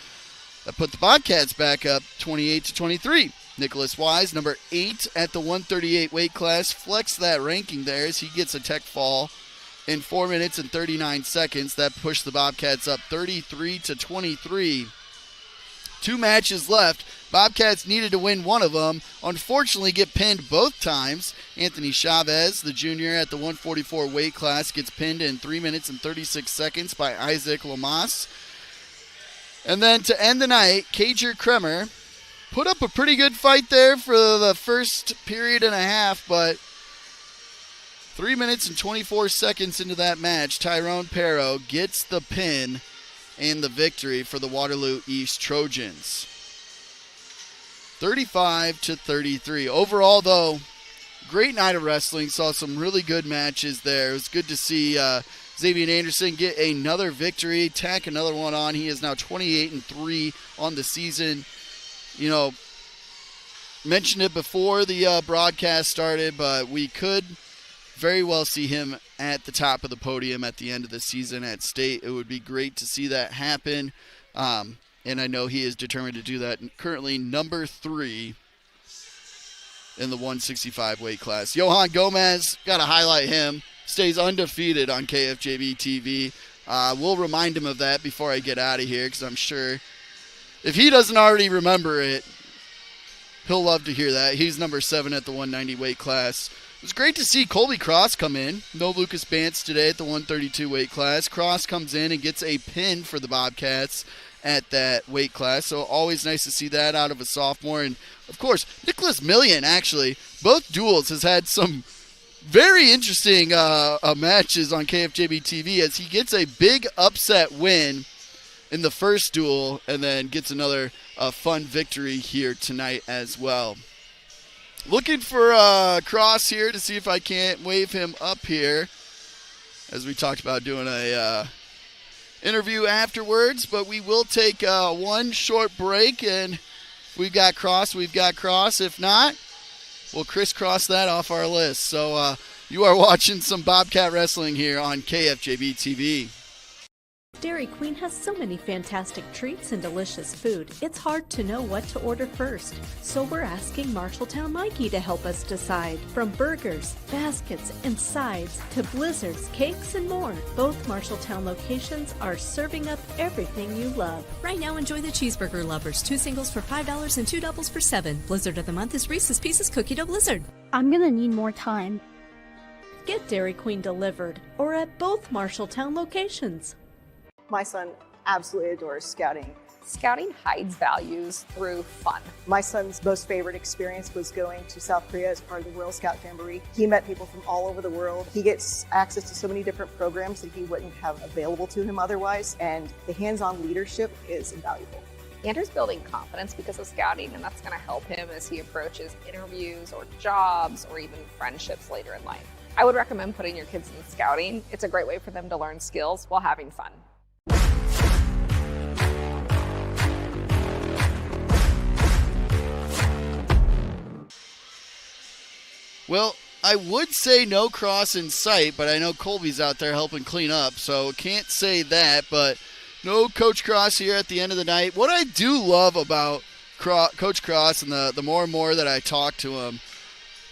that put the Bobcats back up 28-23. Nicholas Wise, number 8 at the 138 weight class, flexed that ranking there as he gets a tech fall in 4 minutes and 39 seconds. That pushed the Bobcats up 33-23. 2 matches left. Bobcats needed to win one of them. Unfortunately, get pinned both times. Anthony Chavez, the junior at the 144 weight class, gets pinned in 3 minutes and 36 seconds by Isaac Lamas. And then to end the night, Cager Kremer put up a pretty good fight there for the first period and a half, but 3 minutes and 24 seconds into that match, Tyrone Perro gets the pin and the victory for the Waterloo East Trojans. 35-33. Overall, though, great night of wrestling. Saw some really good matches there. It was good to see Xavier Anderson get another victory, tack another one on. He is now 28-3 on the season. You know, mentioned it before the broadcast started, but we could very well see him at the top of the podium at the end of the season at state. It would be great to see that happen, and I know he is determined to do that. Currently number 3 in the 165 weight class. Johan Gomez, got to highlight him, stays undefeated on KFJB-TV. We'll remind him of that before I get out of here, because I'm sure if he doesn't already remember it, he'll love to hear that. He's number 7 at the 190 weight class. It was great to see Colby Cross come in. No Lucas Bantz today at the 132 weight class. Cross comes in and gets a pin for the Bobcats at that weight class. So always nice to see that out of a sophomore. And, of course, Nicholas Millian, actually, both duels has had some very interesting matches on KFJB-TV as he gets a big upset win in the first duel and then gets another fun victory here tonight as well. Looking for Cross here to see if I can't wave him up here, as we talked about doing a interview afterwards, but we will take one short break, and we've got Cross. If not, we'll crisscross that off our list. So you are watching some Bobcat Wrestling here on KFJB-TV. Dairy Queen has so many fantastic treats and delicious food, it's hard to know what to order first. So we're asking Marshalltown Mikey to help us decide. From burgers, baskets, and sides to blizzards, cakes, and more, both Marshalltown locations are serving up everything you love. Right now, enjoy the Cheeseburger Lovers. 2 singles for $5 and 2 doubles for $7. Blizzard of the month is Reese's Pieces Cookie Dough Blizzard. I'm gonna need more time. Get Dairy Queen delivered or at both Marshalltown locations. My son absolutely adores scouting. Scouting hides values through fun. My son's most favorite experience was going to South Korea as part of the World Scout Jamboree. He met people from all over the world. He gets access to so many different programs that he wouldn't have available to him otherwise, and the hands-on leadership is invaluable. Andrew's building confidence because of scouting, and that's going to help him as he approaches interviews or jobs or even friendships later in life. I would recommend putting your kids in scouting. It's a great way for them to learn skills while having fun. Well, I would say no Cross in sight, but I know Colby's out there helping clean up, so can't say that, but no Coach Cross here at the end of the night. What I do love about Coach Cross, and the more and more that I talk to him,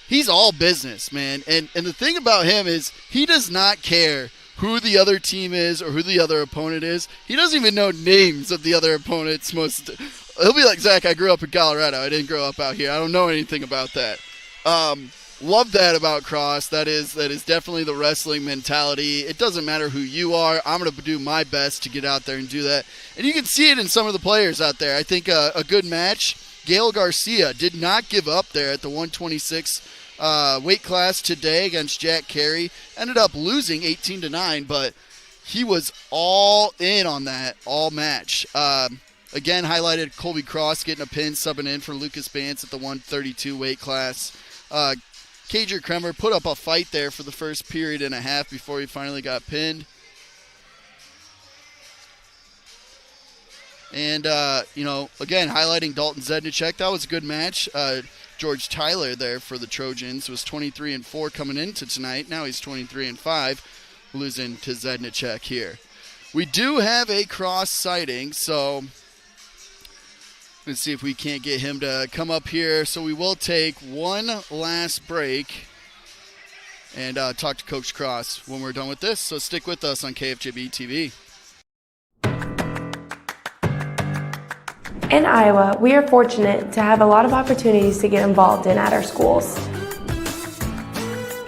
he's all business, man. And the thing about him is he does not care who the other team is or who the other opponent is. He doesn't even know names of the other opponents. He'll be like, Zach, I grew up in Colorado. I didn't grow up out here. I don't know anything about that. love that about Cross. That is definitely the wrestling mentality. It doesn't matter who you are. I'm going to do my best to get out there and do that. And you can see it in some of the players out there. I think a good match. Gail Garcia did not give up there at the 126 weight class today against Jack Carey. Ended up losing 18-9, but he was all in on that all match. Again, highlighted Colby Cross getting a pin, subbing in for Lucas Bance at the 132 weight class. Cager Kremer put up a fight there for the first period and a half before he finally got pinned. And, again, highlighting Dalton Zednicek. That was a good match. George Tyler there for the Trojans was 23-4 coming into tonight. Now he's 23-5, losing to Zednicek here. We do have a Cross sighting, so let's see if we can't get him to come up here. So we will take one last break and talk to Coach Cross when we're done with this. So stick with us on KFJB-TV. In Iowa, we are fortunate to have a lot of opportunities to get involved in at our schools.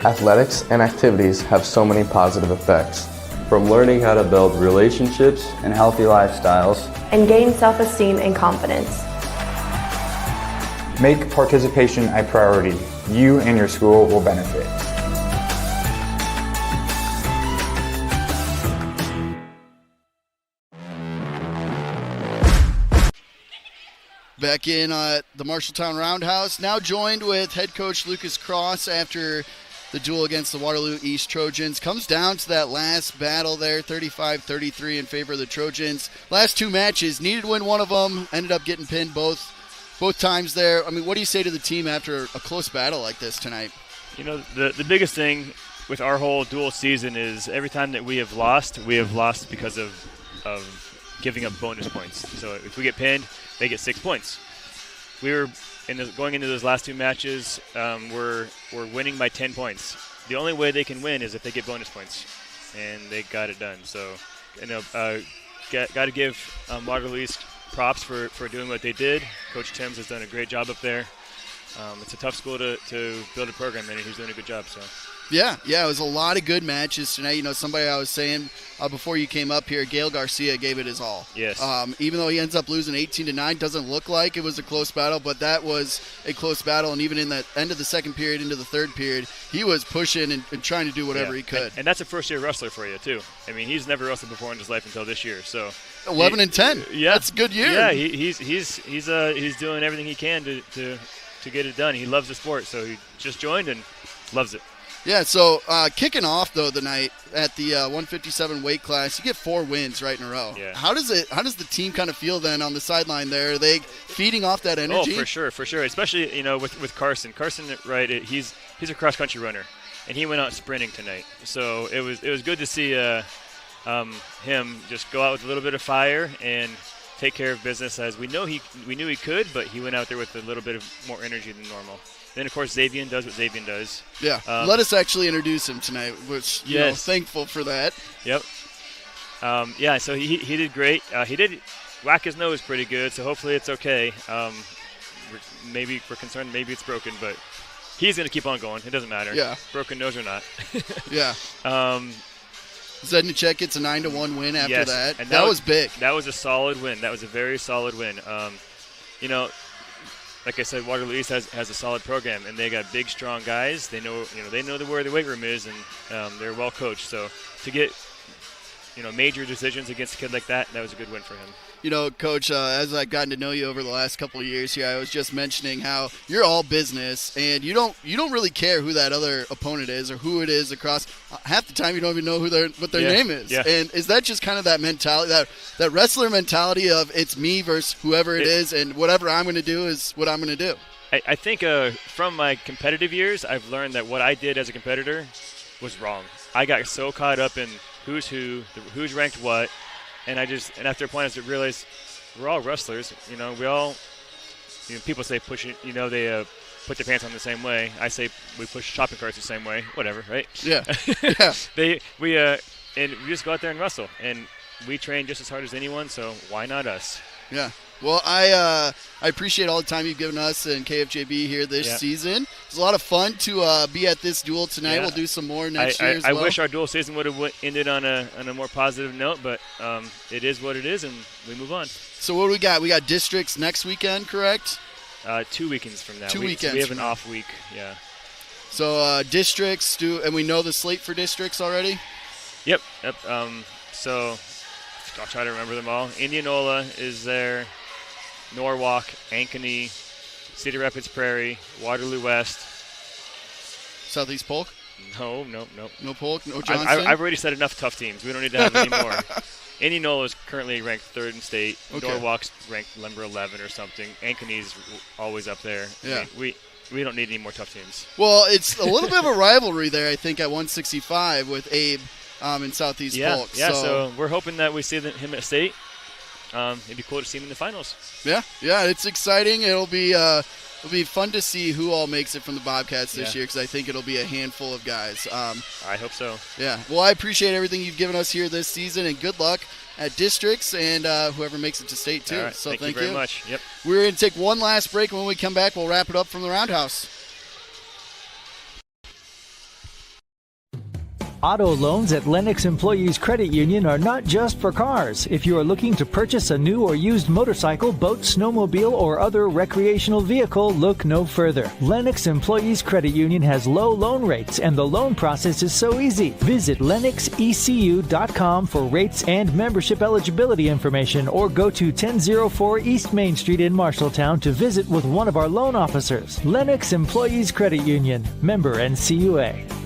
Athletics and activities have so many positive effects. From learning how to build relationships and healthy lifestyles, And gain self-esteem and confidence. Make participation a priority. You and your school will benefit. Back in the Marshalltown Roundhouse, now joined with head coach Lucas Cross after the duel against the Waterloo East Trojans. Comes down to that last battle there, 35-33 in favor of the Trojans. Last two matches, needed to win one of them, ended up getting pinned both times there. I mean, what do you say to the team after a close battle like this tonight? You know, the biggest thing with our whole dual season is every time that we have lost because of giving up bonus points. So if we get pinned, they get 6 points. We were going into those last two matches, we're winning by 10 points. The only way they can win is if they get bonus points, and they got it done. So, got to give Waterloo East props for doing what they did. Coach Timms has done a great job up there. It's a tough school to build a program in, and he's doing a good job. So. Yeah, it was a lot of good matches tonight. You know, somebody I was saying before you came up here, Gail Garcia gave it his all. Yes. Even though he ends up losing 18-9, doesn't look like it was a close battle, but that was a close battle. And even in the end of the second period into the third period, he was pushing and trying to do whatever he could. And that's a first-year wrestler for you too. I mean, he's never wrestled before in his life until this year. So 11-10. Yeah, that's a good year. Yeah, he's doing everything he can to get it done. He loves the sport, so he just joined and loves it. Yeah, so kicking off, though, the night at the 157 weight class, you get 4 wins right in a row. Yeah. How does the team kind of feel then on the sideline there? Are they feeding off that energy? Oh, for sure. Especially, with Carson. Carson, right, he's a cross-country runner, and he went out sprinting tonight. So it was good to see him just go out with a little bit of fire and take care of business, as we knew he could, but he went out there with a little bit of more energy than normal. Then, of course, Xavier does what Xavier does. Yeah, let us actually introduce him tonight, which, thankful for that. Yep. So he did great. He did whack his nose pretty good, so hopefully it's okay. Maybe we're concerned maybe it's broken, but he's going to keep on going. It doesn't matter. Yeah. Broken nose or not. Yeah. Zednicek gets a 9-1 win after that. And that was big. That was a solid win. That was a very solid win. Like I said, Waterloo East has a solid program, and they got big, strong guys. They know where the weight room is, and they're well coached. So to get major decisions against a kid like that was a good win for him. Coach, as I've gotten to know you over the last couple of years here, I was just mentioning how you're all business, and you don't really care who that other opponent is or who it is across. Half the time, you don't even know what their name is. Yeah. And is that just kind of that mentality, that wrestler mentality of it's me versus whoever it is, and whatever I'm going to do is what I'm going to do? I think from my competitive years, I've learned that what I did as a competitor was wrong. I got so caught up in who's who, who's ranked what. And after a point, I realized we're all wrestlers. We all, people say push it, they put their pants on the same way. I say we push shopping carts the same way. Whatever, right? Yeah. We just go out there and wrestle. And we train just as hard as anyone, so why not us? Yeah. Well, I appreciate all the time you've given us and KFJB here this season. It's a lot of fun to be at this duel tonight. We'll do some more next year as well. I wish our duel season would have ended on a more positive note, but it is what it is, and we move on. So what do we got? We got districts next weekend, correct? 2 weekends from now. Two weekends. So we have an off week, So districts, and we know the slate for districts already? Yep. So I'll try to remember them all. Indianola is there. Norwalk, Ankeny, Cedar Rapids Prairie, Waterloo West. Southeast Polk? No. No Polk? No Johnson? I've already said enough tough teams. We don't need to have any more. Indianola is currently ranked 3rd in state. Okay. Norwalk's ranked number 11 or something. Ankeny's always up there. Yeah. I mean, we don't need any more tough teams. Well, it's a little bit of a rivalry there, I think, at 165 with Abe in Southeast Polk. Yeah, so we're hoping that we see him at state. It'd be cool to see him in the finals. Yeah, it's exciting. It'll be fun to see who all makes it from the Bobcats this year, because I think it'll be a handful of guys. I hope so. Yeah. Well, I appreciate everything you've given us here this season, and good luck at districts and whoever makes it to state too. All right, so thank you very much. Yep. We're going to take one last break, and when we come back, we'll wrap it up from the Roundhouse. Auto loans at Lennox Employees Credit Union are not just for cars. If you are looking to purchase a new or used motorcycle, boat, snowmobile, or other recreational vehicle, look no further. Lennox Employees Credit Union has low loan rates, and the loan process is so easy. Visit lennoxecu.com for rates and membership eligibility information, or go to 1004 East Main Street in Marshalltown to visit with one of our loan officers. Lennox Employees Credit Union, member NCUA.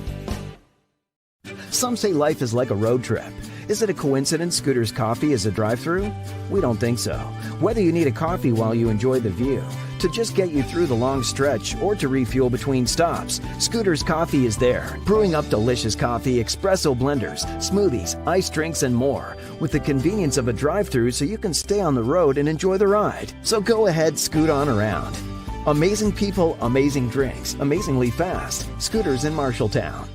Some say life is like a road trip. Is it a coincidence Scooter's Coffee is a drive-thru? We don't think so. Whether you need a coffee while you enjoy the view, to just get you through the long stretch, or to refuel between stops, Scooter's Coffee is there, brewing up delicious coffee, espresso blenders, smoothies, iced drinks, and more, with the convenience of a drive-thru so you can stay on the road and enjoy the ride. So go ahead, scoot on around. Amazing people, amazing drinks, amazingly fast. Scooters in Marshalltown.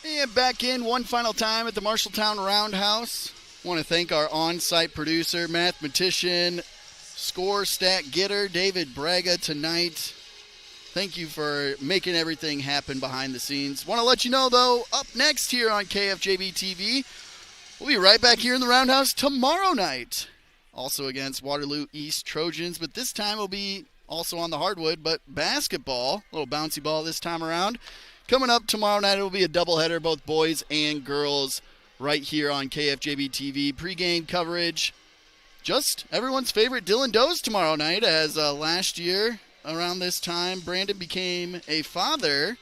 And back in one final time at the Marshalltown Roundhouse. Want to thank our on-site producer, mathematician, score stat getter, David Braga tonight. Thank you for making everything happen behind the scenes. Want to let you know, though, up next here on KFJB-TV, we'll be right back here in the Roundhouse tomorrow night. Also against Waterloo East Trojans, but this time will be also on the hardwood, but basketball, a little bouncy ball this time around. Coming up tomorrow night, it will be a doubleheader, both boys and girls, right here on KFJB-TV. Pre-game coverage. Just everyone's favorite Dylan Doe's tomorrow night, as last year around this time, Brandon became a father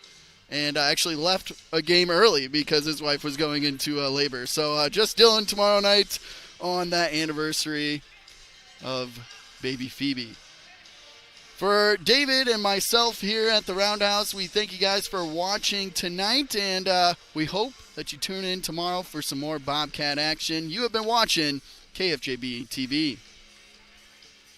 and actually left a game early because his wife was going into labor. So just Dylan tomorrow night on that anniversary of baby Phoebe. For David and myself here at the Roundhouse, we thank you guys for watching tonight, and we hope that you tune in tomorrow for some more Bobcat action. You have been watching KFJB-TV.